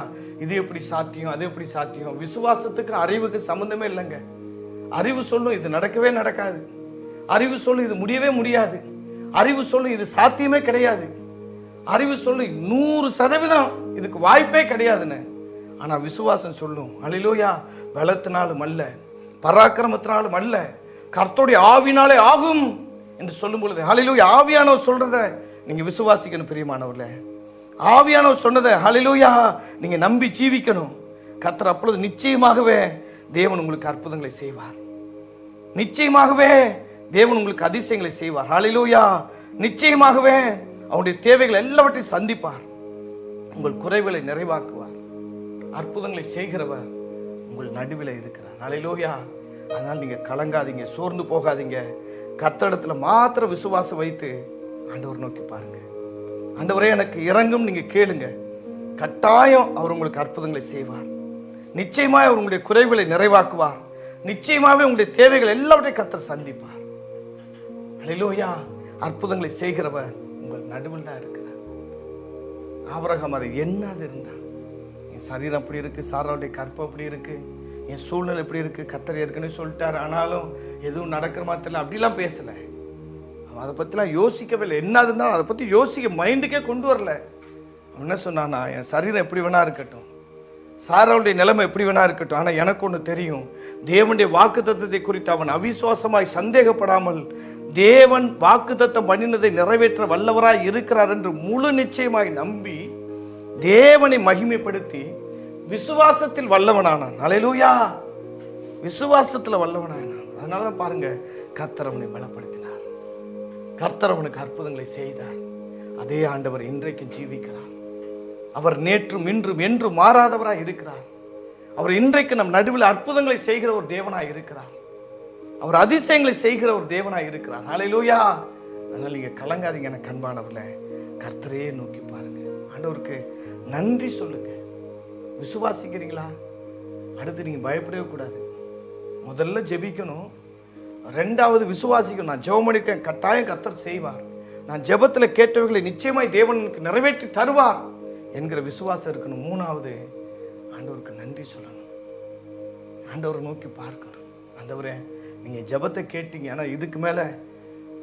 இது எப்படி சாத்தியம், அது எப்படி சாத்தியம். விசுவாசத்துக்கு அறிவுக்கு சம்மந்தமே இல்லைங்க. அறிவு சொல்லும் இது நடக்கவே நடக்காது, அறிவு சொல்லும் இது முடியவே முடியாது, அறிவு சொல்லும் இது சாத்தியமே கிடையாது. அறிவு சொல்லும் 100% இதுக்கு வாய்ப்பே கிடையாதுன்னு. ஆனால் விசுவாசம் சொல்லும், அல்லேலூயா, பலத்தினாலும் அல்ல, பராக்கிரமத்தினாலும் அல்ல, கர்த்தருடைய ஆவினாலே ஆகும் என்று சொல்லும் பொழுது, அல்லேலூயா, ஆவியானவர் சொல்றத நீங்க விசுவாசிக்கணும் பிரியமானவர்களே. ஆவியானவர் சொன்னதை அல்லேலூயா நீங்க நம்பி ஜீவிக்கணும். கர்த்தர் அப்பொழுது நிச்சயமாகவே தேவன் உங்களுக்கு அற்புதங்களை செய்வார். நிச்சயமாகவே தேவன் உங்களுக்கு அதிசயங்களை செய்வார். அல்லேலூயா, நிச்சயமாகவே அவருடைய தேவைகள் எல்லாவற்றையும் சந்திப்பார். உங்கள் குறைகளை நிறைவாக்குவார். அற்புதங்களை செய்கிறவர் உங்கள் நடுவில் இருக்கிறார். அல்லேலூயா. அதனால் நீங்க கலங்காதீங்க, சோர்ந்து போகாதீங்க. கர்த்தரிடத்துல மாத்திர விசுவாசம் வைத்து ஆண்டவர் நோக்கி பாருங்க. ஆண்டவரே எனக்கு இறங்கும் நீங்க கேளுங்க. கட்டாயம் அவர் உங்களுக்கு அற்புதங்களை செய்வார். நிச்சயமாக அவர் உங்களுடைய குறைகளை நிறைவாக்குவார். நிச்சயமாகவே உங்களுடைய தேவைகள் எல்லாவற்றையும் கர்த்தர் சந்திப்பார். அல்லேலூயா. அற்புதங்களை செய்கிறவர் உங்கள் நடுவில் தான் இருக்கிறார். ஆபிரகாம் அதை எண்ணாது இருந்தார். என் சரீரம் அப்படி இருக்கு, சாராவுடைய கற்பம் அப்படி இருக்கு, என் சூழ்நிலை எப்படி இருக்கு, கர்த்தர் ஏற்கனவே சொல்லிட்டார், ஆனாலும் எதுவும் நடக்கிற மாதிரி தெரியல, அப்படிலாம் பேசல. அவன் அதை பற்றிலாம் யோசிக்கவே இல்லை. என்ன இருந்தாலும் அதை பற்றி யோசிக்க மைண்டுக்கே கொண்டு வரல. அவன் என்ன சொன்னான்னா, என் சரீரம் எப்படி வேணா இருக்கட்டும், சாராவுடைய நிலைமை எப்படி வேணா இருக்கட்டும், ஆனால் எனக்கு ஒன்று தெரியும், தேவனுடைய வாக்குத்தத்தத்தை குறித்து அவன் அவிசுவாசமாய் சந்தேகப்படாமல் தேவன் வாக்குத்தத்தம் பண்ணினதை நிறைவேற்ற வல்லவராய் இருக்கிறார் என்று முழு நிச்சயமாய் நம்பி தேவனை மகிமைப்படுத்தி விசுவாசத்தில் வல்லவனானான். அல்லேலூயா. விசுவாசத்தில் வல்லவனானான். அதனால தான் பாருங்க, கர்த்தர் அவனை பலப்படுத்தினார். கர்த்தர் அவனுக்கு அற்புதங்களை செய்தார். அதே ஆண்டவர் இன்றைக்கு ஜீவிக்கிறார். அவர் நேற்றும் இன்றும் என்றும் மாறாதவராய் இருக்கிறார். அவர் இன்றைக்கு நம் நடுவில் அற்புதங்களை செய்கிற ஒரு தேவனாய் இருக்கிறார். அவர் அதிசயங்களை செய்கிற ஒரு தேவனாய் இருக்கிறார். அல்லேலூயா. அதனால நீங்க கலங்காதீங்க. எனக்கு அன்பானவர்களே, கர்த்தரையே நோக்கி பாருங்க. ஆண்டவருக்கு நன்றி சொல்லுங்க. விசுவாசிக்கிறீங்களா? அடுத்து நீங்க பயப்படவே கூடாது. முதல்ல ஜெபிக்கணும், ரெண்டாவது விசுவாசிக்கணும். நான் ஜெபம் பண்ணிருக்கேன், கட்டாயம் கர்த்தர் செய்வார். நான் ஜெபத்தில் கேட்டவைகளை நிச்சயமாய் தேவனுக்கு நிறைவேற்றி தருவார் என்கிற விசுவாசம் இருக்கணும். மூணாவது, ஆண்டவருக்கு நன்றி சொல்லணும். ஆண்டவரை நோக்கி பார்க்கணும். ஆண்டவரே, நீங்கள் ஜெபத்தை கேட்டீங்க, ஆனால் இதுக்கு மேலே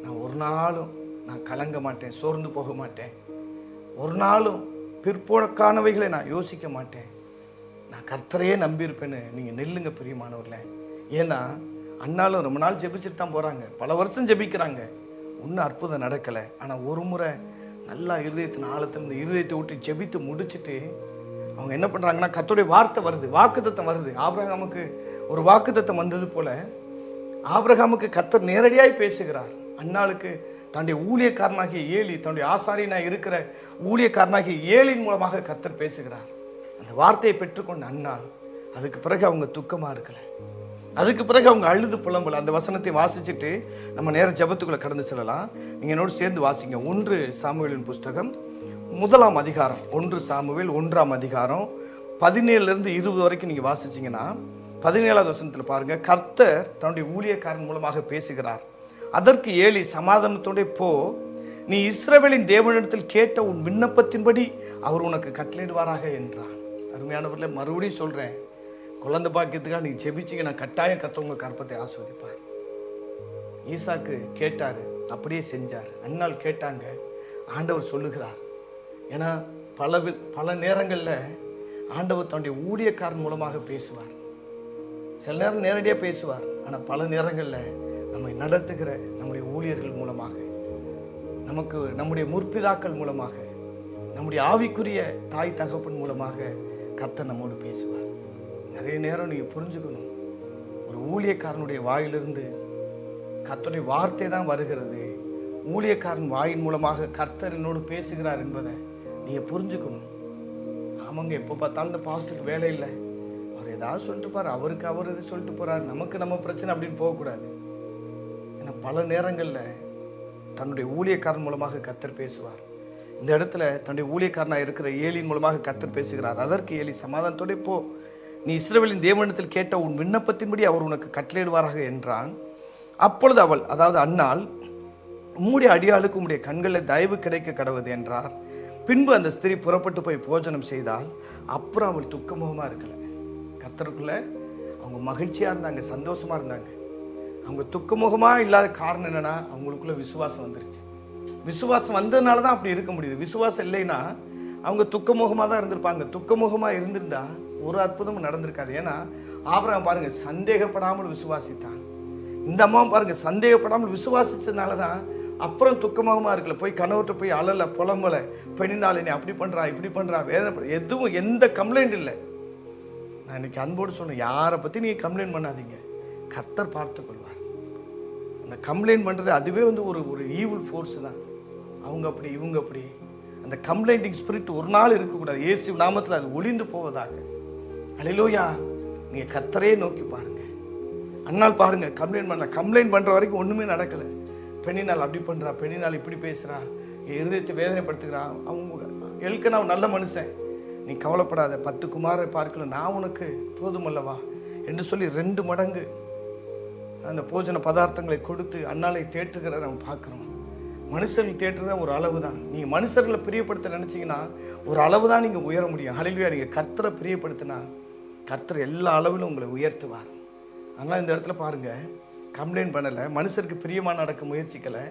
நான் ஒரு நாளும் நான் கலங்க மாட்டேன், சோர்ந்து போக மாட்டேன், ஒரு நாளும் பிற்போக்கானவைகளை நான் யோசிக்க மாட்டேன், நான் கர்த்தரையே நம்பியிருப்பேன்னு நீங்கள் நெல்லுங்க பிரியமானவர்களே. ஏன்னா அண்ணாலும் ரொம்ப நாள் ஜெபிச்சுட்டு தான் போகிறாங்க, பல வருஷம் ஜெபிக்கிறாங்க, ஒன்றும் அற்புதம் நடக்கலை. ஆனால் ஒரு முறை நல்லா இருதயத்தின் ஆழத்திலிருந்து இருதயத்தை விட்டு ஜெபித்து முடிச்சுட்டு அவங்க என்ன பண்ணுறாங்கன்னா, கர்த்தருடைய வார்த்தை வருது, வாக்குத்தத்தம் வருது. ஆபிரகாமுக்கு ஒரு வாக்குத்தத்தம் வந்தது போல ஆபிரகாமுக்கு கர்த்தர் நேரடியாய் பேசுகிறார். அன்னாளுக்கு தன்னுடைய ஊழியக்காரனாகிய ஏலி, தன்னுடைய ஆசாரியனாக இருக்கிற ஊழியக்காரனாகிய ஏலின் மூலமாக கர்த்தர் பேசுகிறார். அந்த வார்த்தையை பெற்றுக்கொண்ட அன்னாள் அதுக்கு பிறகு அவங்க துக்கமாக இருக்கலை, அதுக்கு பிறகு அவங்க அழுது புலம்பல. அந்த வசனத்தை வாசிச்சுட்டு நம்ம நேர ஜெபத்துக்குள்ளே கடந்து செல்லலாம். நீங்கள் என்னோடு சேர்ந்து வாசிங்க. 1 சாமுவேலின் புஸ்தகம் 1ஆம் அதிகாரம், 1 சாமுவேல் 1ஆம் அதிகாரம் 17லிருந்து 20 வரைக்கும் நீங்கள் வாசிச்சிங்கன்னா 17வது வசனத்தில் பாருங்க, கர்த்தர் தன்னுடைய ஊழியக்காரன் மூலமாக பேசுகிறார். அதற்கு ஏலி சமாதானத்தோட போ, நீ இஸ்ரவேலின் தேவனிடத்தில் கேட்ட உன் விண்ணப்பத்தின்படி அவர் உனக்கு கட்டளையிடுவாராக என்றான். அருமையானவர்களே, மறுபடியும் சொல்கிறேன், குழந்தை பாக்கியத்துக்காக நீங்கள் ஜெபிச்சிங்க, நான் கட்டாயம் கர்த்தர் உங்கள் கற்பத்தை ஆஸ்வதிப்பார். ஈசாக்கு கேட்டார், அப்படியே செஞ்சார். அன்னாள் கேட்டாங்க, ஆண்டவர் சொல்லுகிறார். ஏன்னா பல நேரங்களில் ஆண்டவர் தன்னுடைய ஊழியக்காரன் மூலமாக பேசுவார். சில நேரம் நேரடியாக பேசுவார், ஆனால் பல நேரங்களில் நம்மை நடத்துகிற நம்முடைய ஊழியர்கள் மூலமாக, நமக்கு நம்முடைய முற்பிதாக்கள் மூலமாக, நம்முடைய ஆவிக்குரிய தாய் தகப்பன் மூலமாக கர்த்தர் நம்மோடு பேசுவார். நிறைய நேரம் நீங்கள் புரிஞ்சுக்கணும், ஒரு ஊழியக்காரனுடைய வாயிலிருந்து கர்த்தருடைய வார்த்தை தான் வருகிறது. ஊழியக்காரன் வாயின் மூலமாக கர்த்தர் என்னோடு பேசுகிறார் என்பதை நீங்கள் புரிஞ்சுக்கணும். ஆமாங்க, எப்போ பார்த்தாலும் இந்த பாஸ்டருக்கு வேலை இல்லை, அவர் ஏதாவது சொல்லிட்டு போகிறார், அவருக்கு அவர் இது சொல்லிட்டு போகிறார், நமக்கு நம்ம பிரச்சனை அப்படின்னு போகக்கூடாது. ஏன்னா பல நேரங்களில் தன்னுடைய ஊழியக்காரன் மூலமாக கர்த்தர் பேசுவார். இந்த இடத்துல தன்னுடைய ஊழியக்காரனாக இருக்கிற ஏலியின் மூலமாக கர்த்தர் பேசுகிறார். அதற்கு ஏலி சமாதானத்தோட போ, நீ இஸ்ரவேலின் தேவனிடத்தில் கேட்ட உன் விண்ணப்பத்தின்படி அவர் உனக்கு கட்டளையிடுவாராக என்றான். அப்பொழுது அவள், அதாவது அன்னாள், உம்முடைய அடியாளுக்கு உம்முடைய கண்களில் தயவு கிடைக்க கடவுது என்றார். பின்பு அந்த ஸ்திரீ புறப்பட்டு போய் போஜனம் செய்தால். அப்புறம் அவள் துக்கமுகமாக இருக்கலை. கர்த்தருக்குள்ள அவங்க மகிழ்ச்சியாக இருந்தாங்க, சந்தோஷமாக இருந்தாங்க. அவங்க துக்கமுகமாக இல்லாத காரணம் என்னென்னா, அவங்களுக்குள்ள விசுவாசம் வந்துருச்சு. விசுவாசம் வந்ததுனால தான் அப்படி இருக்க முடியுது. விசுவாசம் இல்லைன்னா அவங்க துக்கமுகமாக தான் இருந்திருப்பாங்க. துக்கமுகமாக இருந்திருந்தா ஒரு அற்புதமும் நடந்திருக்காது. ஏன்னா ஆபிரகாம் பாருங்க சந்தேகப்படாமல் விசுவாசித்தான். இந்த அம்மாவும் பாருங்க சந்தேகப்படாமல் விசுவாசிச்சதுனால தான் அப்புறம் துக்கமுகமாக இருக்கல. போய் கணவர்கிட்ட போய் அழலை புலம்பலை, பெண்ணினால நீ அப்படி பண்ணுறா இப்படி பண்ணுறா வேதனை, எதுவும் எந்த கம்ப்ளைண்ட் இல்லை. நான் இன்னைக்கு அன்போடு சொன்னேன், யாரை பற்றி நீங்கள் கம்ப்ளைண்ட் பண்ணாதீங்க, கர்த்தர் பார்த்து கொள்வார். அந்த கம்ப்ளைண்ட் பண்ணுறது அதுவே ஒரு ஈவில் ஃபோர்ஸ் தான். அவங்க அப்படி இவங்க அப்படி, அந்த கம்ப்ளைண்டிங் ஸ்பிரிட் ஒரு நாள் இருக்கக்கூடாது. இயேசு நாமத்தில் அது ஒளிந்து போவதாக. அல்லேலூயா. நீங்கள் கர்த்தரையே நோக்கி பாருங்கள். அன்னால் பாருங்கள் கம்ப்ளைண்ட் பண்ணுற வரைக்கும் ஒன்றுமே நடக்கலை. பெண்ணினால் அப்படி பண்ணுறா, பெண்ணினால் இப்படி பேசுகிறா, என் இருதயத்தை வேதனைப்படுத்துகிறா. அவங்க எல்கனா நல்ல மனுஷன், நீ கவலைப்படாத, 10 குமாரை பார்க்கல, நான் உனக்கு போதுமல்லவா என்று சொல்லி 2 மடங்கு அந்த போஜன பதார்த்தங்களை கொடுத்து அன்னாலை தேற்றுகிறத நம்ம பார்க்குறோம். மனுஷர்கள் தேற்றுறத ஒரு அளவு தான். நீங்கள் மனுஷர்களை பிரியப்படுத்த நினச்சிங்கன்னா ஒரு அளவு தான் நீங்கள் உயர முடியும். ஹல்லேலூயா. நீங்கள் கர்த்தரை பிரியப்படுத்தினா கர்த்தர் எல்லா அளவிலும் உங்களை உயர்த்துவார். அதனால் இந்த இடத்துல பாருங்கள், கம்ப்ளைண்ட் பண்ணலை, மனுஷருக்கு பிரியமாக நடக்க முயற்சிக்கலை,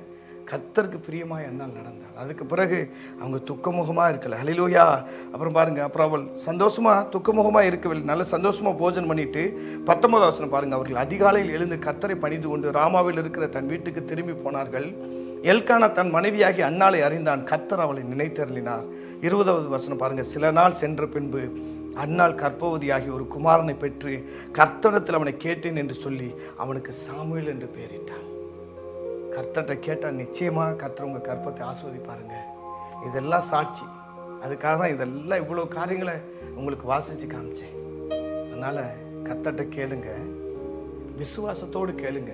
கர்த்தருக்கு பிரியமாக என்னால் நடந்தாள். அதுக்கு பிறகு அவங்க துக்கமுகமாக இருக்கலை. ஹல்லேலூயா. அப்புறம் பாருங்கள், அப்புறம் அவள் சந்தோஷமாக துக்கமுகமாக இருக்கவில்லை, நல்ல சந்தோஷமாக போஜனம் பண்ணிட்டு 19வது வசனம் பாருங்கள். அவர்கள் அதிகாலையில் எழுந்து கர்த்தரை பணிந்து கொண்டு ராமாவில் இருக்கிற தன் வீட்டுக்கு திரும்பி போனார்கள். எல்கானா தன் மனைவியாகி அன்னாளை அறிந்தான், கர்த்தர் அவளை நினைத்தருளினார். 20வது வசனம் பாருங்கள். சில நாள் சென்ற பின்பு அன்னாள் கர்ப்பவதியாகி ஒரு குமாரனை பெற்று கர்த்தரிடத்தில் அவனை கேட்டேன் என்று சொல்லி அவனுக்கு சாமுவேல் என்று பெயரிட்டான். கர்த்தர்கிட்ட கேட்டால் நிச்சயமாக கர்த்தர் உங்கள் கர்ப்பத்தை ஆஸ்வதிப்பாருங்க. இதெல்லாம் சாட்சி. அதுக்காக தான் இதெல்லாம் இவ்வளோ காரியங்களை உங்களுக்கு வாசித்து காமிச்சேன். அதனால் கர்த்தர்கிட்ட கேளுங்க, விசுவாசத்தோடு கேளுங்க.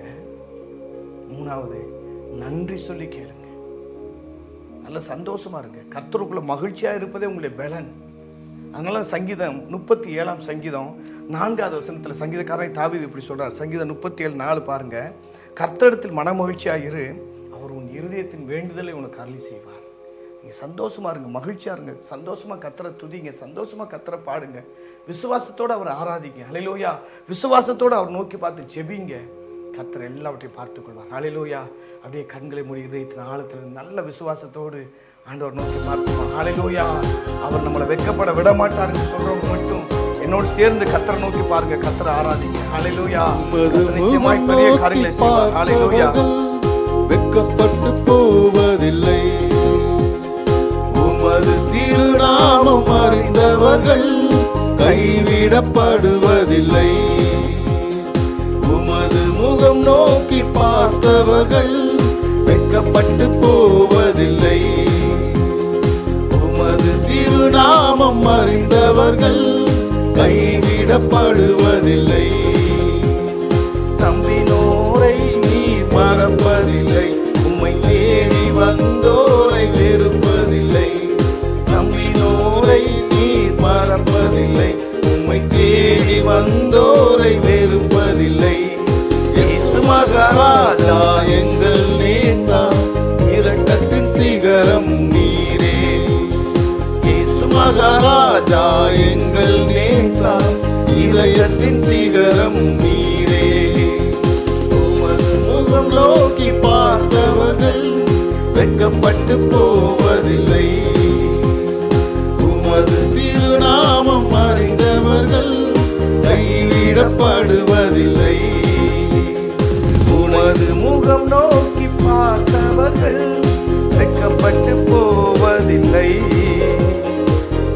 3வது நன்றி சொல்லி கேளுங்க. நல்ல சந்தோஷமாக இருங்க. கர்த்தருக்குள்ள மகிழ்ச்சியாக இருப்பதே உங்களுடைய பலன். அதனால சங்கீதம் 37ஆம் சங்கீதம் 4வது வசனத்தில் சங்கீதக்காரன் தாவீது இப்படி சொல்கிறார். சங்கீதம் 37:4 பாருங்கள். கர்த்தரிடத்தில் மனமகிழ்ச்சியாக இரு, அவர் உன் இருதயத்தின் வேண்டுதலை உனக்கு அருளி செய்வார். நீங்கள் சந்தோஷமாக இருங்க, மகிழ்ச்சியாக இருங்க, சந்தோஷமாக கர்த்தரை துதிங்க, சந்தோஷமாக கர்த்தரை பாடுங்க, விசுவாசத்தோடு அவர் ஆராதிங்க. ஹல்லேலூயா. விசுவாசத்தோடு அவர் நோக்கி பார்த்து ஜெபிங்க, கர்த்தர் எல்லாவற்றையும் பார்த்துக்கொள்வார். ஹல்லேலூயா. அப்படியே கண்களை மூடி இதயத்தின் ஆழத்தில் நல்ல விசுவாசத்தோடு ஆண்டவர் நோக்கி பார்த்துப்பான். ஹல்லேலூயா. அவர் நம்மளை வெட்கப்பட விட மாட்டாருன்னு சொல்றவங்க மட்டும் என்னோடு சேர்ந்து கர்த்தரை நோக்கி பாருங்க, கர்த்தரை ஆராதிங்க. ஹல்லேலூயா. நிச்சயமாய் பெரிய காரியங்களை செய்வார். ஹல்லேலூயா. வெட்கப்பட்டு போவதில்லை, உமது திருநாமம் அறிந்தவர்கள் கைவிடப்படுவதில்லை, உமது முகம் நோக்கி பார்த்தவர்கள் வெட்கப்பட்டு போவதில்லை, உமது திருநாமம் அறிந்தவர்கள் கைவிடப்படுவதில்லை. நம்பினோரை நீர் மறப்பதில்லை, உம்மை தேடி வந்தோரை வெறுப்பதில்லை. நம்பினோரை நீர் மறப்பதில்லை, உம்மை தேடி வந்தோரை வெறுப்பதில்லை. இயேசு மகாராஜா எங்கள் நேசா, இரக்கத்தின் சிகரம் நீரே. இயேசு மகாராஜா எங்கள் நேசா, இதயத்தின் சிகரம் நீரே. உமது முகம் நோக்கி பார்த்தவர்கள் வெட்கப்பட்டு போவதில்லை, உமது திருநாமம் அறிந்தவர்கள் கைவிடப்படுவதில்லை. உமது முகம் நோக்கி பார்த்தவர்கள் வெட்கப்பட்டு போவதில்லை,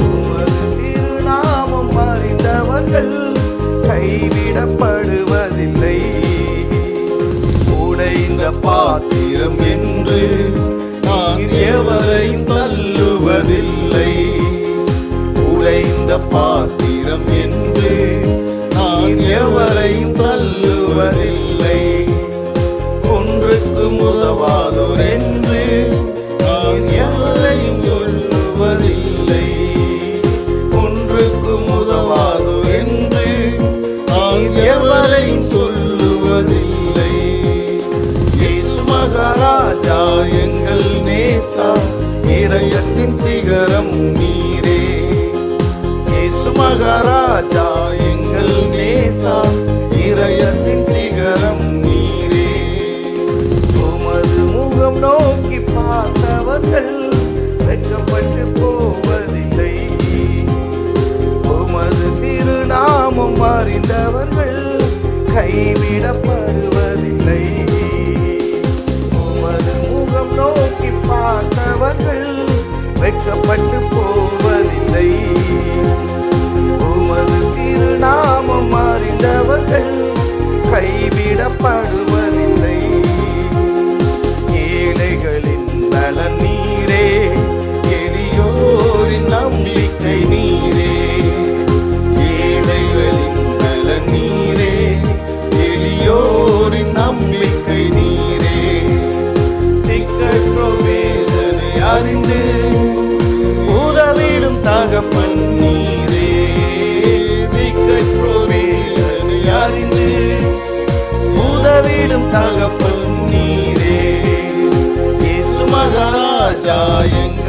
உமது திருநாமம் அறிந்தவர்கள் கைவிடப்படுவதில்லை. உடைந்த பாத்திரம் என்று நான் எவரையும் தள்ளுவதில்லை, உடைந்த பாத்திரம் என்று நான் எவரையும் தள்ளுவதில்லை. ஒன்றுக்கு உதவாதோர் என்று நான் எவரையும் சொல்லுவதில்லை, ஒன்றுக்கு உதவாதோர் என்று நான் எவரையும் சொல்லுவதில்லை. இயேசு மகாராஜா எங்கள் நேசா, இதயத்தின் சிகரம் நீரே. இயேசு மகாராஜா எங்கள் நேசா, இதயத்தின் சிகரம் நீரே. உமது முகம் நோக்கி பார்த்த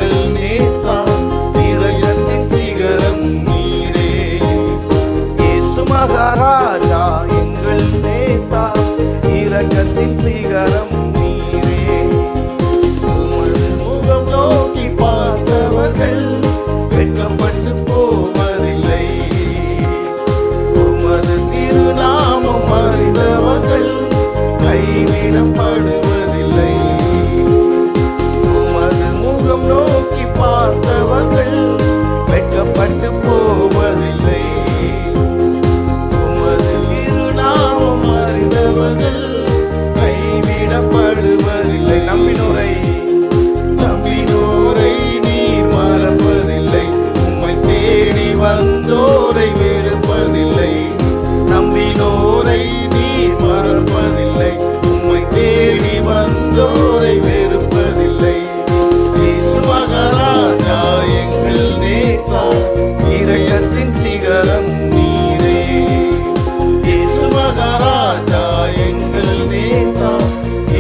எங்கள் நேசா இதயத்தின் சிகரம் நீரே. இயேசு மகாராஜா எங்கள் நேசா இரக்கத்தின் சிகரம் நீரே. உமது முகம் நோக்கி பார்த்தவர்கள் வெட்கப்பட்டு போவதில்லை. உமது திருநாமம் அறிந்தவர்கள் கைவிடப்படுவதில்லை. உமது முகம் நோக்கி பார்த்தவர்கள் வெட்கப்பட்டு போவதில்லை. உமது திருநாமம் அறிந்தவர்கள் கைவிடப்படுவதில்லை. நம்பினோரை நீர் மறப்பதில்லை. உம்மை தேடி வந்தோரை வெறுப்பதில்லை. நம்பினோரை நீர் மறப்பதில்லை. உம்மை தேடி வந்தோரை வெறுப்பதில்லை. இயேசு மகாராஜா எங்கள் நேசா இதயத்தின் சிகரம் நீரே. இயேசு மகாராஜா எங்கள் நேசா